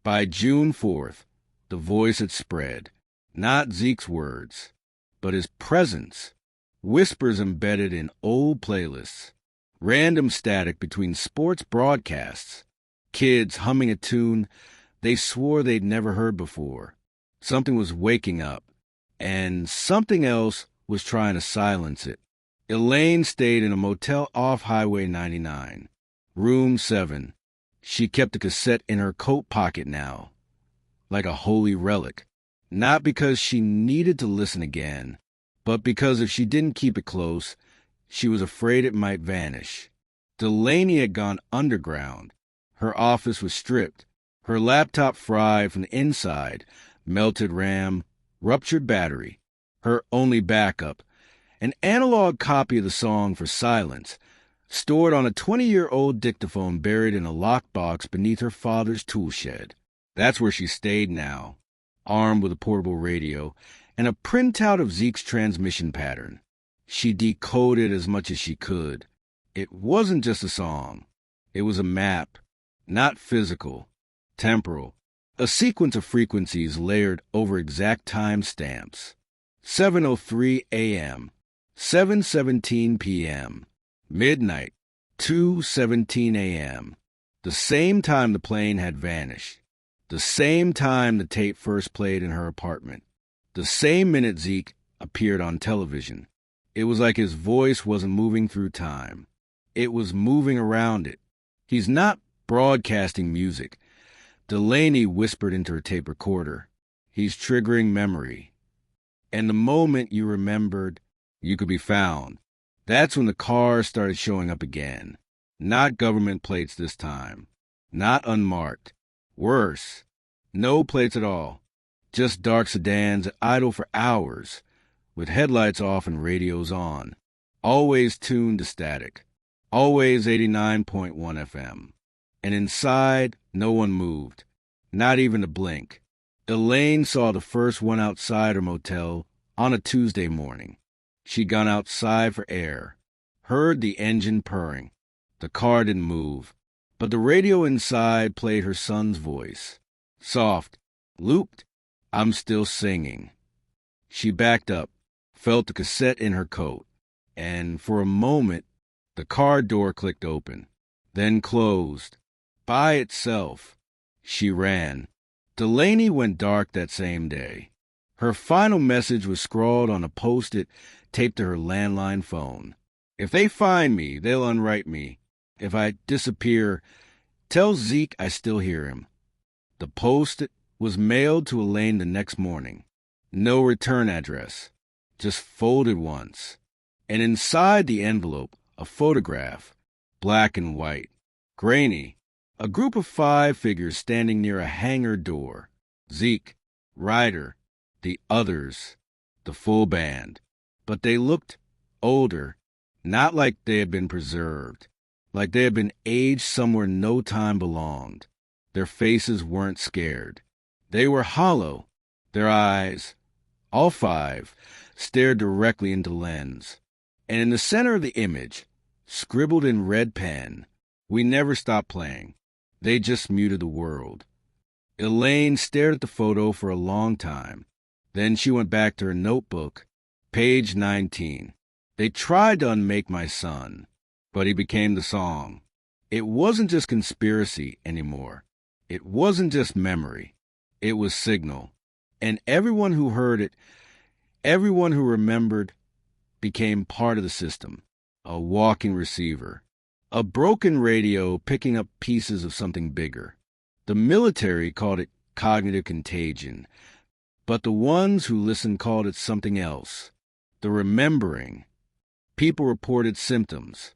By June 4th, the voice had spread, not Zeke's words, but his presence, whispers embedded in old playlists, random static between sports broadcasts, kids humming a tune they swore they'd never heard before. Something was waking up, and something else was trying to silence it. Elaine stayed in a motel off Highway 99, room 7. She kept the cassette in her coat pocket now, like a holy relic, not because she needed to listen again, but because if she didn't keep it close, she was afraid it might vanish. Delaney had gone underground. Her office was stripped, her laptop fried from the inside, melted RAM, ruptured battery. Her only backup, an analog copy of the song for Silence, stored on a 20-year-old dictaphone buried in a locked box beneath her father's tool shed. That's where she stayed now, armed with a portable radio and a printout of Zeke's transmission pattern. She decoded as much as she could. It wasn't just a song. It was a map, not physical, temporal, a sequence of frequencies layered over exact time stamps. 7:03 a.m., 7:17 p.m., midnight, 2:17 a.m., the same time the plane had vanished, the same time the tape first played in her apartment, the same minute Zeke appeared on television. It was like his voice wasn't moving through time. It was moving around it. "He's not broadcasting music," Delaney whispered into her tape recorder. "He's triggering memory. And the moment you remembered you could be found, that's when the cars started showing up again. Not government plates this time. Not unmarked. Worse, no plates at all. Just dark sedans that idle for hours, with headlights off and radios on. Always tuned to static. Always 89.1 FM. And inside, no one moved. Not even a blink. Elaine saw the first one outside her motel on a Tuesday morning. She'd gone outside for air. Heard the engine purring. The car didn't move, but the radio inside played her son's voice. Soft, looped, "I'm still singing." She backed up, felt the cassette in her coat, and for a moment, the car door clicked open, then closed. By itself. She ran. Delaney went dark that same day. Her final message was scrawled on a Post-it taped to her landline phone. "If they find me, they'll unwrite me. If I disappear, tell Zeke I still hear him." The Post-it was mailed to Elaine the next morning. No return address, just folded once. And inside the envelope, a photograph, black and white, grainy, a group of 5 figures standing near a hangar door. Zeke, Ryder, the others, the full band. But they looked older, not like they had been preserved, like they had been aged somewhere no time belonged. Their faces weren't scared. They were hollow. Their eyes, all 5, stared directly into the lens. And in the center of the image, scribbled in red pen, "We never stopped playing. They just muted the world." Elaine stared at the photo for a long time. Then she went back to her notebook, page 19. "They tried to unmake my son, but he became the song." It wasn't just conspiracy anymore. It wasn't just memory. It was signal. And everyone who heard it, Everyone who remembered became part of the system, a walking receiver, a broken radio picking up pieces of something bigger. The military called it cognitive contagion, but the ones who listened called it something else, the remembering. People reported symptoms,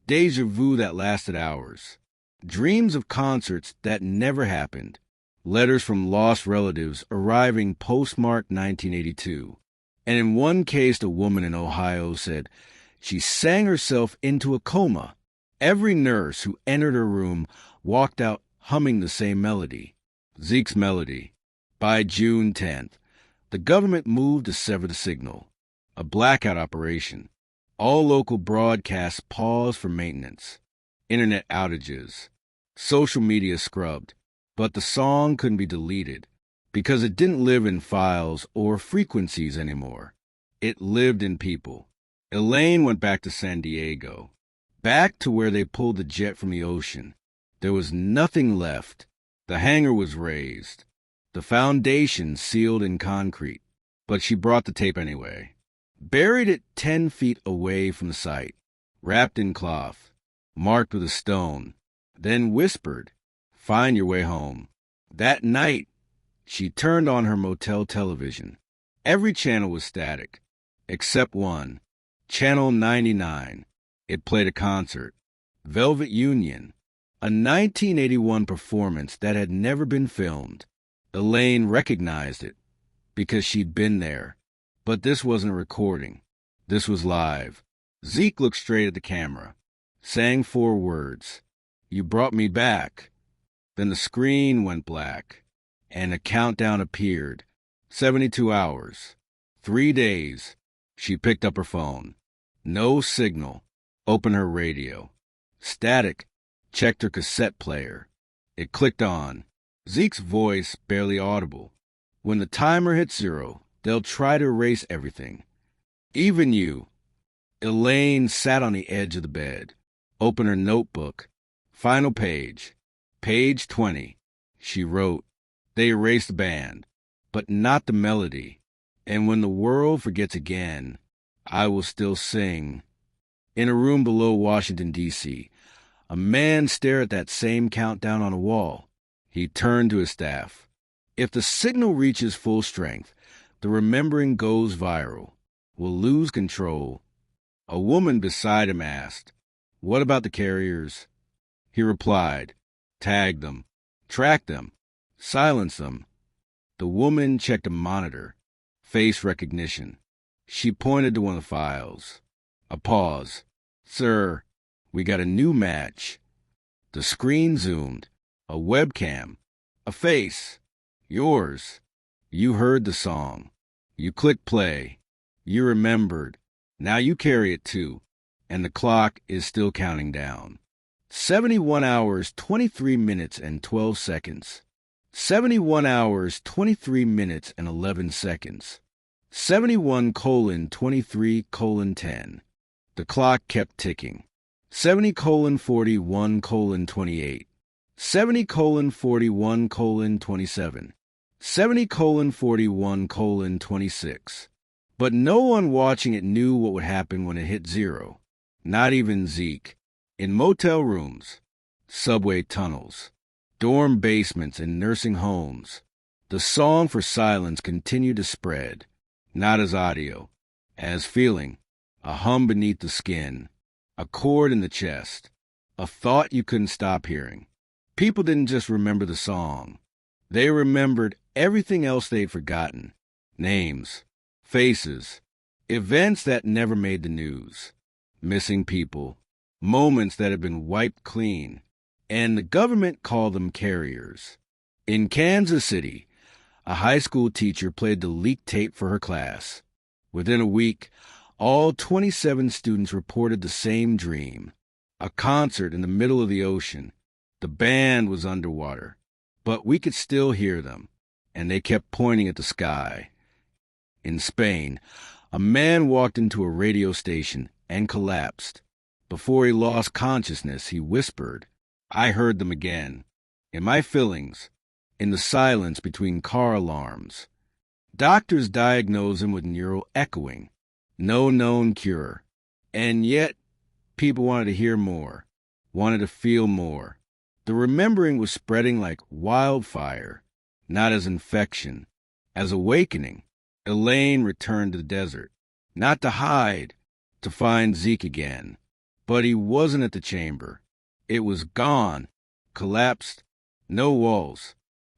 déjà vu that lasted hours, dreams of concerts that never happened, letters from lost relatives arriving postmarked 1982. And in one case, a woman in Ohio said she sang herself into a coma. Every nurse who entered her room walked out humming the same melody, Zeke's melody. By June 10th, the government moved to sever the signal, a blackout operation. All local broadcasts paused for maintenance, internet outages, social media scrubbed, but the song couldn't be deleted because it didn't live in files or frequencies anymore. It lived in people. Elaine went back to San Diego, back to where they pulled the jet from the ocean. There was nothing left. The hangar was raised, the foundation sealed in concrete, but she brought the tape anyway. Buried it 10 feet away from the site, wrapped in cloth, marked with a stone, then whispered, "Find your way home." That night, she turned on her motel television. Every channel was static, except one, Channel 99. It played a concert, Velvet Union, a 1981 performance that had never been filmed. Elaine recognized it because she'd been there. But this wasn't a recording. This was live. Zeke looked straight at the camera, sang 4 words. "You brought me back." Then the screen went black, and a countdown appeared. 72 hours. 3 days. She picked up her phone. No signal. Opened her radio. Static. Checked her cassette player. It clicked on. Zeke's voice barely audible. "When the timer hits 0, they'll try to erase everything. Even you." Elaine sat on the edge of the bed, opened her notebook. Final page. Page 20. She wrote, "They erased the band, but not the melody. And when the world forgets again, I will still sing." In a room below Washington, D.C., a man stared at that same countdown on a wall. He turned to his staff. "If the signal reaches full strength, the remembering goes viral. We'll lose control." A woman beside him asked, "What about the carriers?" He replied, "Tag them, track them, silence them." The woman checked a monitor, face recognition. She pointed to one of the files. A pause. "Sir, we got a new match." The screen zoomed. A webcam. A face. "Yours. You heard the song. You clicked play. You remembered. Now you carry it too." And the clock is still counting down. 71 hours, 23 minutes, and 12 seconds. 71 hours, 23 minutes, and 11 seconds. 71:23:10. The clock kept ticking. 70:41:28. 70:41:27. 70:41:26. But no one watching it knew what would happen when it hit 0. Not even Zeke. In motel rooms, subway tunnels, dorm basements, and nursing homes, the song for silence continued to spread, not as audio, as feeling, a hum beneath the skin, a chord in the chest, a thought you couldn't stop hearing. People didn't just remember the song. They remembered everything else they'd forgotten. Names, faces, events that never made the news, missing people, moments that had been wiped clean, and the government called them carriers. In Kansas City, a high school teacher played the leaked tape for her class. Within a week, all 27 students reported the same dream, a concert in the middle of the ocean. The band was underwater, but we could still hear them, and they kept pointing at the sky. In Spain, a man walked into a radio station and collapsed. Before he lost consciousness, he whispered, "I heard them again, in my fillings, in the silence between car alarms." Doctors diagnose him with neural echoing. No known cure. And yet, people wanted to hear more, wanted to feel more. The remembering was spreading like wildfire, not as infection, as awakening. Elaine returned to the desert, not to hide, to find Zeke again. But he wasn't at the chamber. It was gone, collapsed, no walls,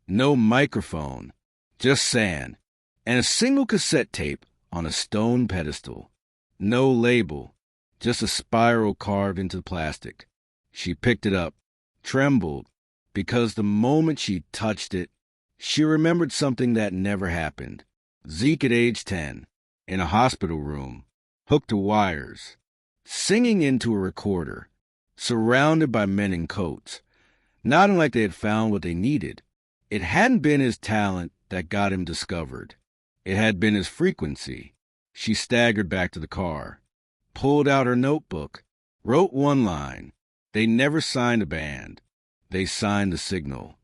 no microphone, just sand, and a single cassette tape on a stone pedestal. No label, just a spiral carved into the plastic. She picked it up, trembled, because the moment she touched it, she remembered something that never happened. Zeke at age 10, in a hospital room, hooked to wires, singing into a recorder, surrounded by men in coats, nodding like they had found what they needed. It hadn't been his talent that got him discovered. It had been his frequency. She staggered back to the car, pulled out her notebook, wrote one line. They never signed a band. They signed the signal.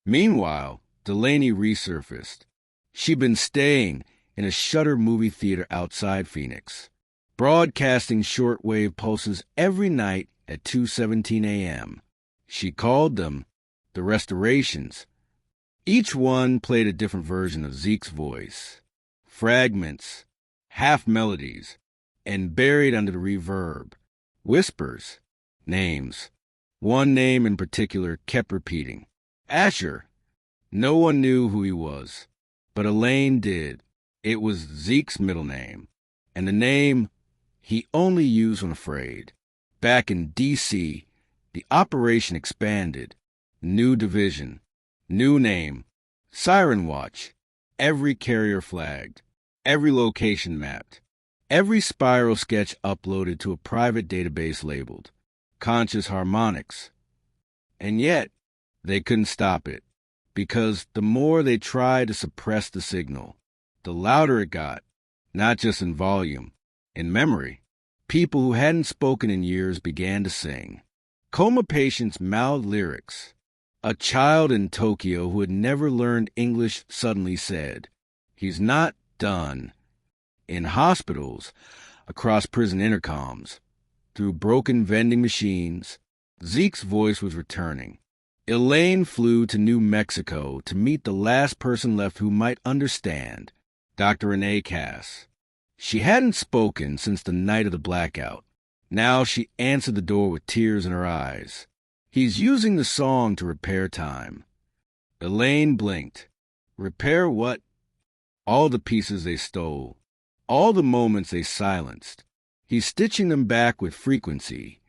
Meanwhile, Delaney resurfaced. She'd been staying in a Shudder movie theater outside Phoenix, broadcasting shortwave pulses every night at 2:17 a.m. She called them the Restorations. Each one played a different version of Zeke's voice, fragments, half melodies, and buried under the reverb, whispers, names. One name in particular kept repeating, Asher. No one knew who he was, but Elaine did. It was Zeke's middle name, and the name he only used when afraid. Back in D.C., the operation expanded. New division, new name, Siren Watch, every carrier flagged, every location mapped, every spiral sketch uploaded to a private database labeled Conscious Harmonics. And yet, they couldn't stop it, because the more they tried to suppress the signal, the louder it got, not just in volume, in memory. People who hadn't spoken in years began to sing. Coma patients mouthed lyrics. A child in Tokyo who had never learned English suddenly said, "He's not done." In hospitals, across prison intercoms, through broken vending machines, Zeke's voice was returning. Elaine flew to New Mexico to meet the last person left who might understand, Dr. Renee Cass. She hadn't spoken since the night of the blackout. Now she answered the door with tears in her eyes. He's using the song to repair time. Elaine blinked. Repair what? All the pieces they stole. All the moments they silenced. He's stitching them back with frequency.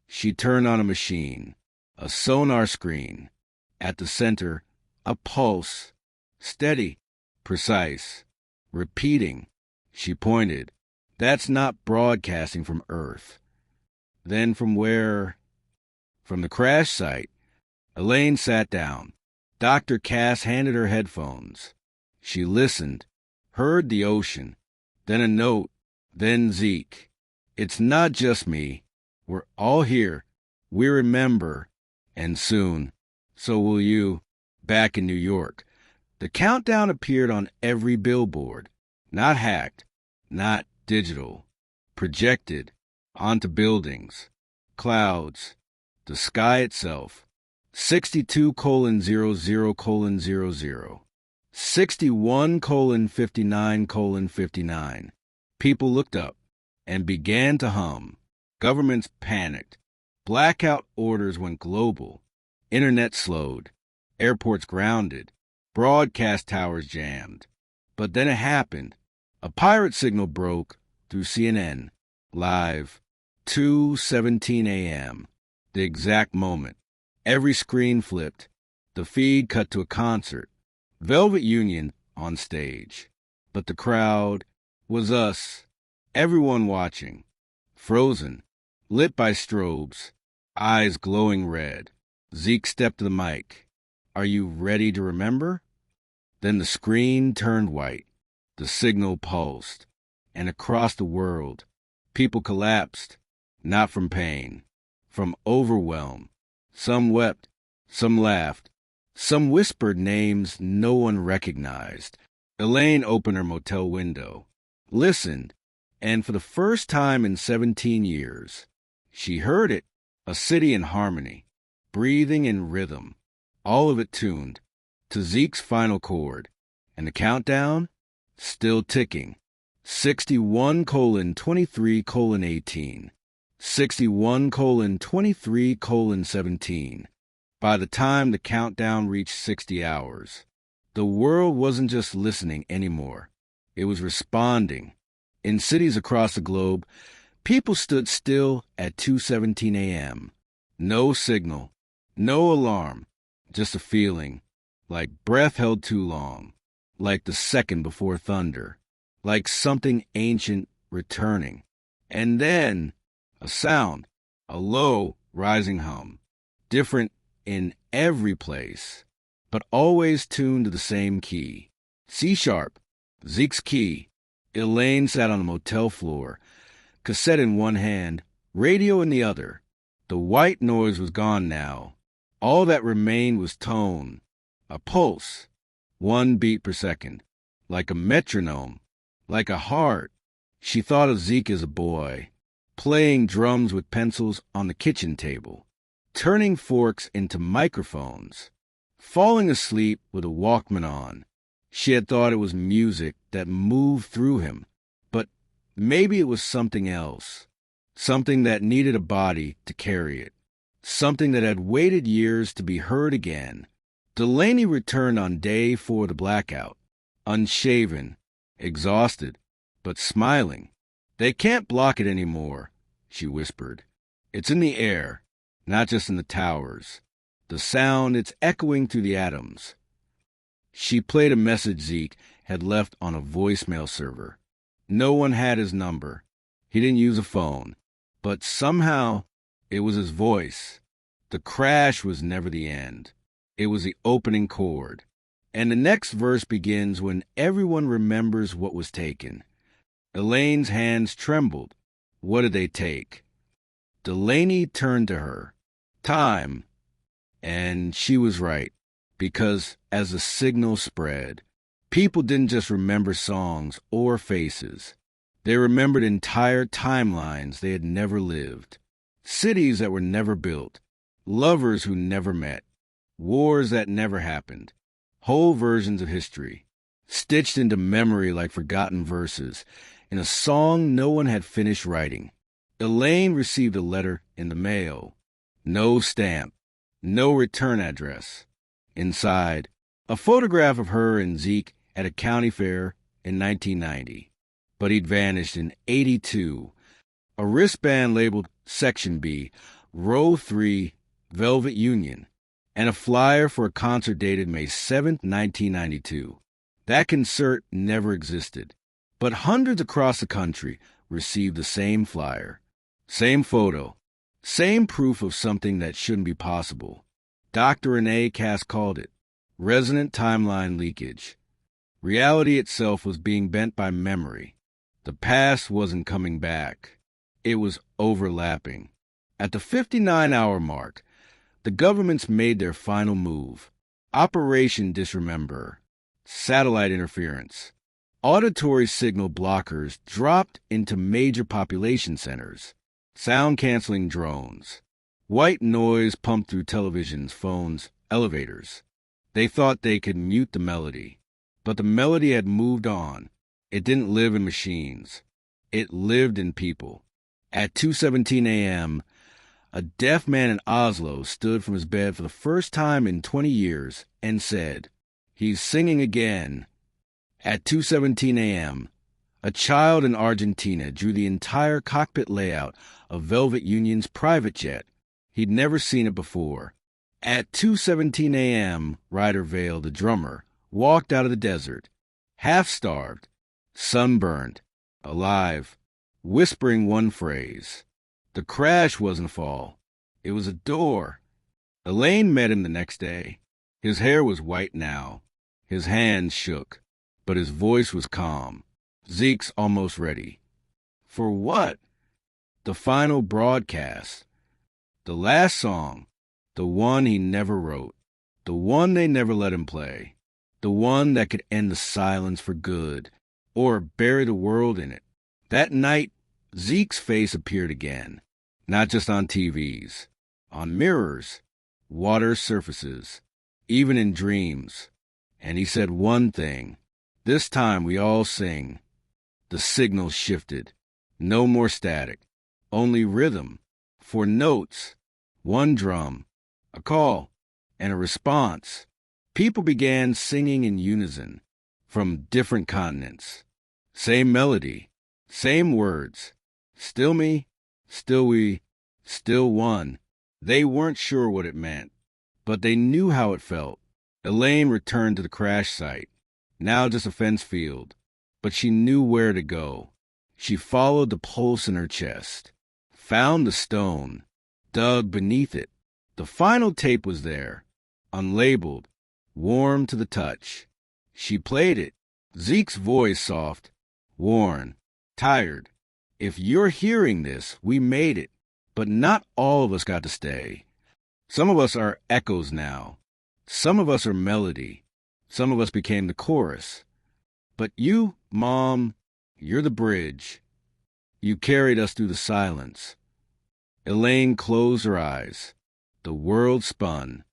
She turned on a machine, a sonar screen. At the center, a pulse. Steady, precise, repeating. She pointed. That's not broadcasting from Earth. Then from where? From the crash site. Elaine sat down. Dr. Cass handed her headphones. She listened, heard the ocean, then a note, then Zeke. It's not just me. We're all here. We remember. And soon, so will you, back in New York. The countdown appeared on every billboard. Not hacked, not digital. Projected onto buildings, clouds, the sky itself. 62:00:00. 61:59:59. People looked up and began to hum. Governments panicked. Blackout orders went global. Internet slowed. Airports grounded. Broadcast towers jammed. But then it happened. A pirate signal broke through CNN. Live. 2:17 a.m. The exact moment. Every screen flipped. The feed cut to a concert. Velvet Union on stage. But the crowd was us. Everyone watching. Frozen. Lit by strobes. Eyes glowing red. Zeke stepped to the mic. Are you ready to remember? Then the screen turned white. The signal pulsed. And across the world, people collapsed. Not from pain. From overwhelm. Some wept. Some laughed. Some whispered names no one recognized. Elaine opened her motel window, listened, and for the first time in 17 years, she heard it, a city in harmony, breathing in rhythm, all of it tuned to Zeke's final chord, and the countdown still ticking. 61:23:18, 61:23:17. By the time the countdown reached 60 hours, the world wasn't just listening anymore. It was responding. In cities across the globe, people stood still at 2:17 a.m. No signal, no alarm, just a feeling, like breath held too long, like the second before thunder, like something ancient returning. And then a sound, a low, rising hum, different in every place, but always tuned to the same key. C-sharp, Zeke's key. Elaine sat on the motel floor, cassette in one hand, radio in the other. The white noise was gone now. All that remained was tone, a pulse, 1 beat per second, like a metronome, like a heart. She thought of Zeke as a boy, playing drums with pencils on the kitchen table, turning forks into microphones, falling asleep with a Walkman on. She had thought it was music that moved through him, but maybe it was something else, something that needed a body to carry it, something that had waited years to be heard again. Delaney returned on day 4 of the blackout, unshaven, exhausted, but smiling. "They can't block it anymore," she whispered. "It's in the air, not just in the towers. The sound, it's echoing through the atoms." She played a message Zeke had left on a voicemail server. No one had his number. He didn't use a phone. But somehow, it was his voice. The crash was never the end. It was the opening chord. And the next verse begins when everyone remembers what was taken. Elaine's hands trembled. What did they take? Delaney turned to her. Time. And she was right. Because as the signal spread, people didn't just remember songs or faces. They remembered entire timelines they had never lived, cities that were never built, lovers who never met, wars that never happened, whole versions of history, stitched into memory like forgotten verses, in a song no one had finished writing. Elaine received a letter in the mail. No stamp, no return address. Inside, a photograph of her and Zeke at a county fair in 1990. But he'd vanished in 82. A wristband labeled Section B, Row 3, Velvet Union, and a flyer for a concert dated May 7, 1992. That concert never existed, but hundreds across the country received the same flyer, same photo, same proof of something that shouldn't be possible. Dr. Renee Cass called it resonant timeline leakage. Reality itself was being bent by memory. The past wasn't coming back. It was overlapping. At the 59-hour mark, the governments made their final move. Operation Disremember. Satellite interference. Auditory signal blockers dropped into major population centers. Sound-canceling drones. White noise pumped through televisions, phones, elevators. They thought they could mute the melody. But the melody had moved on. It didn't live in machines. It lived in people. At 2:17 a.m., a deaf man in Oslo stood from his bed for the first time in 20 years and said, "He's singing again." At 2:17 a.m., a child in Argentina drew the entire cockpit layout of Velvet Union's private jet. He'd never seen it before. At 2:17 a.m., Ryder Vale, the drummer, walked out of the desert, half-starved, sunburned, alive, whispering one phrase. The crash wasn't a fall. It was a door. Elaine met him the next day. His hair was white now. His hands shook, but his voice was calm. Zeke's almost ready. For what? The final broadcast. The last song. The one he never wrote. The one they never let him play. the one that could end the silence for good, or bury the world in it. That night, Zeke's face appeared again, not just on TVs, on mirrors, water surfaces, even in dreams. And he said one thing. This time we all sing. The signal shifted. No more static, only rhythm. 4 notes, 1 drum, a call, and a response. People began singing in unison from different continents. Same melody, same words. Still me, still we, still one. They weren't sure what it meant, but they knew how it felt. Elaine returned to the crash site, now just a fence field, but she knew where to go. She followed the pulse in her chest, found the stone, dug beneath it. The final tape was there, unlabeled, warm to the touch. She played it, Zeke's voice soft, worn, tired. If you're hearing this, we made it, but not all of us got to stay. Some of us are echoes now. Some of us are melody. Some of us became the chorus. But you, Mom, you're the bridge. You carried us through the silence. Elaine closed her eyes. The world spun.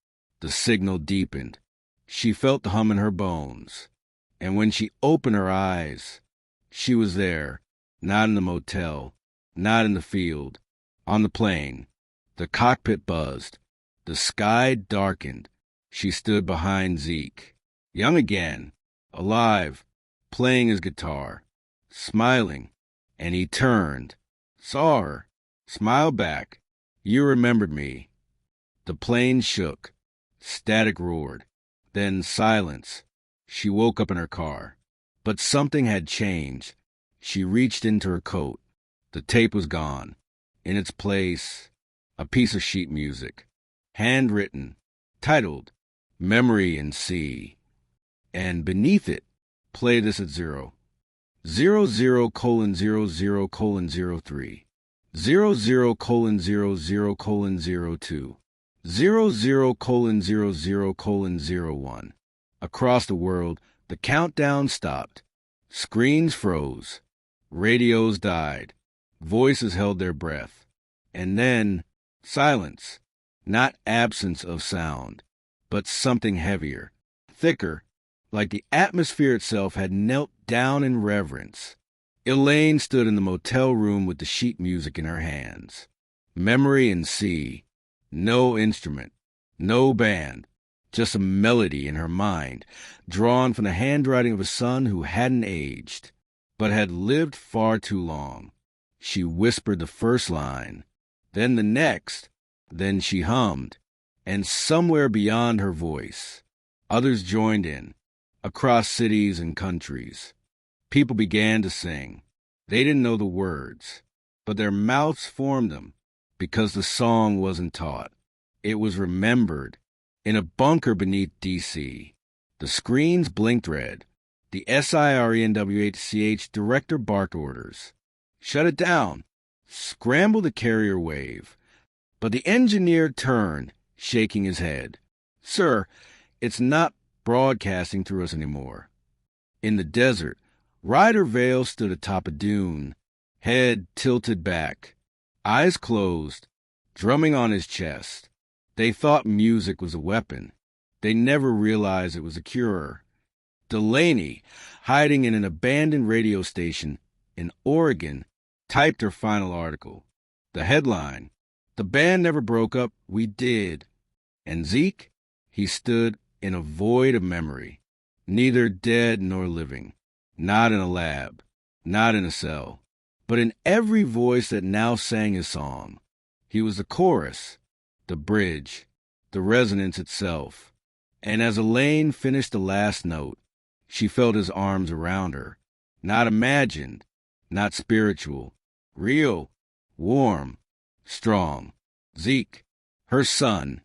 The signal deepened. She felt the hum in her bones. And when she opened her eyes, she was there, not in the motel, not in the field, on the plane. The cockpit buzzed. The sky darkened. She stood behind Zeke, young again, alive, playing his guitar, smiling, and he turned, saw her, smiled back. You remembered me. The plane shook, static roared, then silence. She woke up in her car, but something had changed. She reached into her coat. The tape was gone. In its place, a piece of sheet music, handwritten, titled Memory in C. And beneath it, play this at 0. 00:00:03. 00:00:02. 00:00:01. Across the world, the countdown stopped. Screens froze. Radios died. Voices held their breath. And then, silence. Not absence of sound, but something heavier, thicker, like the atmosphere itself had knelt down in reverence. Elaine stood in the motel room with the sheet music in her hands. Memory in C. No instrument, no band, just a melody in her mind, drawn from the handwriting of a son who hadn't aged, but had lived far too long. She whispered the first line, then the next, then she hummed. And somewhere beyond her voice, others joined in, across cities and countries. People began to sing. They didn't know the words, but their mouths formed them because the song wasn't taught. It was remembered. In a bunker beneath D.C., the screens blinked red. The SIRENWHCH director barked orders. Shut it down. Scramble the carrier wave. But the engineer turned, shaking his head. Sir, it's not broadcasting through us anymore. In the desert, Ryder Vale stood atop a dune, head tilted back, eyes closed, drumming on his chest. They thought music was a weapon. They never realized it was a cure. Delaney, hiding in an abandoned radio station in Oregon, typed her final article. The headline, "The band never broke up, we did." And Zeke, he stood in a void of memory, neither dead nor living, not in a lab, not in a cell, but in every voice that now sang his song. He was the chorus, the bridge, the resonance itself. And as Elaine finished the last note, she felt his arms around her, not imagined, not spiritual, real, warm, strong. Zeke, her son,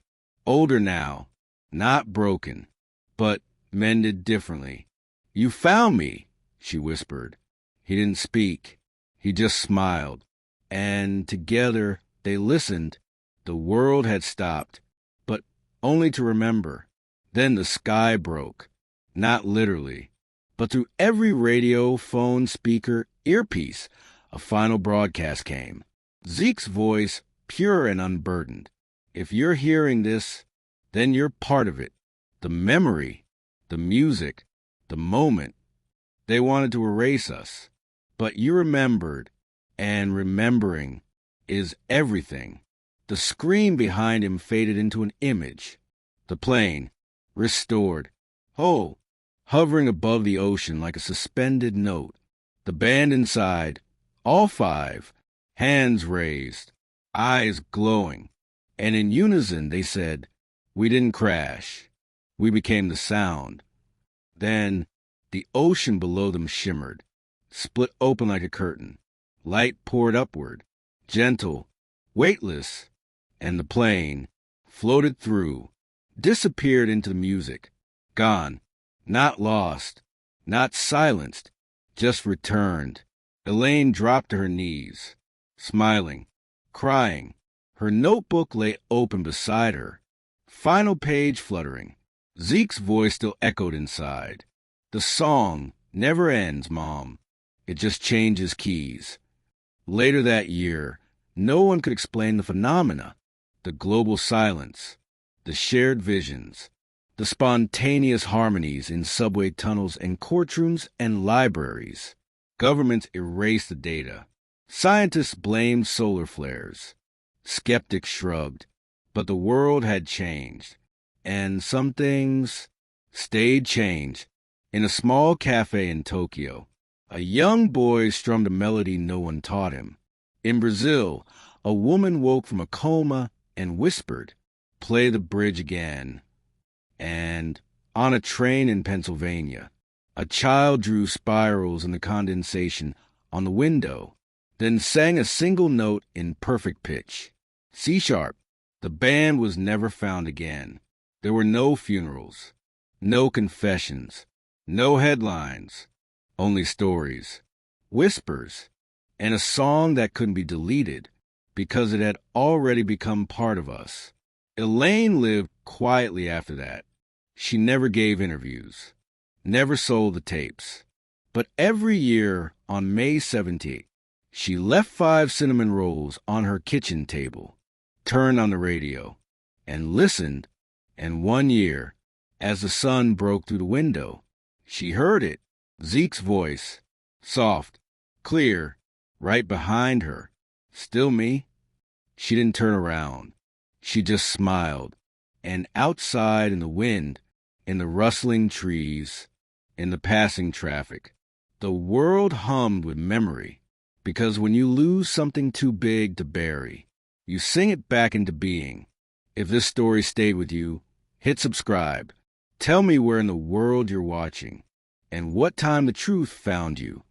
older now, not broken, but mended differently. You found me, she whispered. He didn't speak. He just smiled. And together they listened. The world had stopped, but only to remember. Then the sky broke. not literally, but through every radio, phone, speaker, earpiece, a final broadcast came. Zeke's voice, pure and unburdened. If you're hearing this, then you're part of it. The memory, the music, the moment. They wanted to erase us, but you remembered, and remembering is everything. The scream behind him faded into an image. The plane, restored. Oh, hovering above the ocean like a suspended note. The band inside, all five, hands raised, eyes glowing. And in unison they said, "We didn't crash. We became the sound." Then the ocean below them shimmered, split open like a curtain. Light poured upward, gentle, weightless, and the plane floated through, disappeared into the music, gone, not lost, not silenced, just returned. Elaine dropped to her knees, smiling, crying. Her notebook lay open beside her, final page fluttering. Zeke's voice still echoed inside. "The song never ends, Mom. It just changes keys." Later that year, no one could explain the phenomena, the global silence, the shared visions, the spontaneous harmonies in subway tunnels and courtrooms and libraries. Governments erased the data. Scientists blamed solar flares. Skeptics shrugged. But the world had changed. And some things stayed changed. In a small cafe in Tokyo, a young boy strummed a melody no one taught him. In Brazil, a woman woke from a coma and whispered, "Play the bridge again." And on a train in Pennsylvania, a child drew spirals in the condensation on the window, then sang a single note in perfect pitch. C sharp. The band was never found again. There were no funerals, no confessions, no headlines, only stories, whispers, and a song that couldn't be deleted because it had already become part of us. Elaine lived quietly after that. She never gave interviews, never sold the tapes. But every year on May 17th, she left 5 cinnamon rolls on her kitchen table, turned on the radio, and listened. And one year, as the sun broke through the window, she heard it, Zeke's voice, soft, clear, right behind her. "Still me?" She didn't turn around. She just smiled. And outside in the wind, in the rustling trees, in the passing traffic, the world hummed with memory. Because when you lose something too big to bury, you sing it back into being. If this story stayed with you, hit subscribe. Tell me where in the world you're watching and what time the truth found you.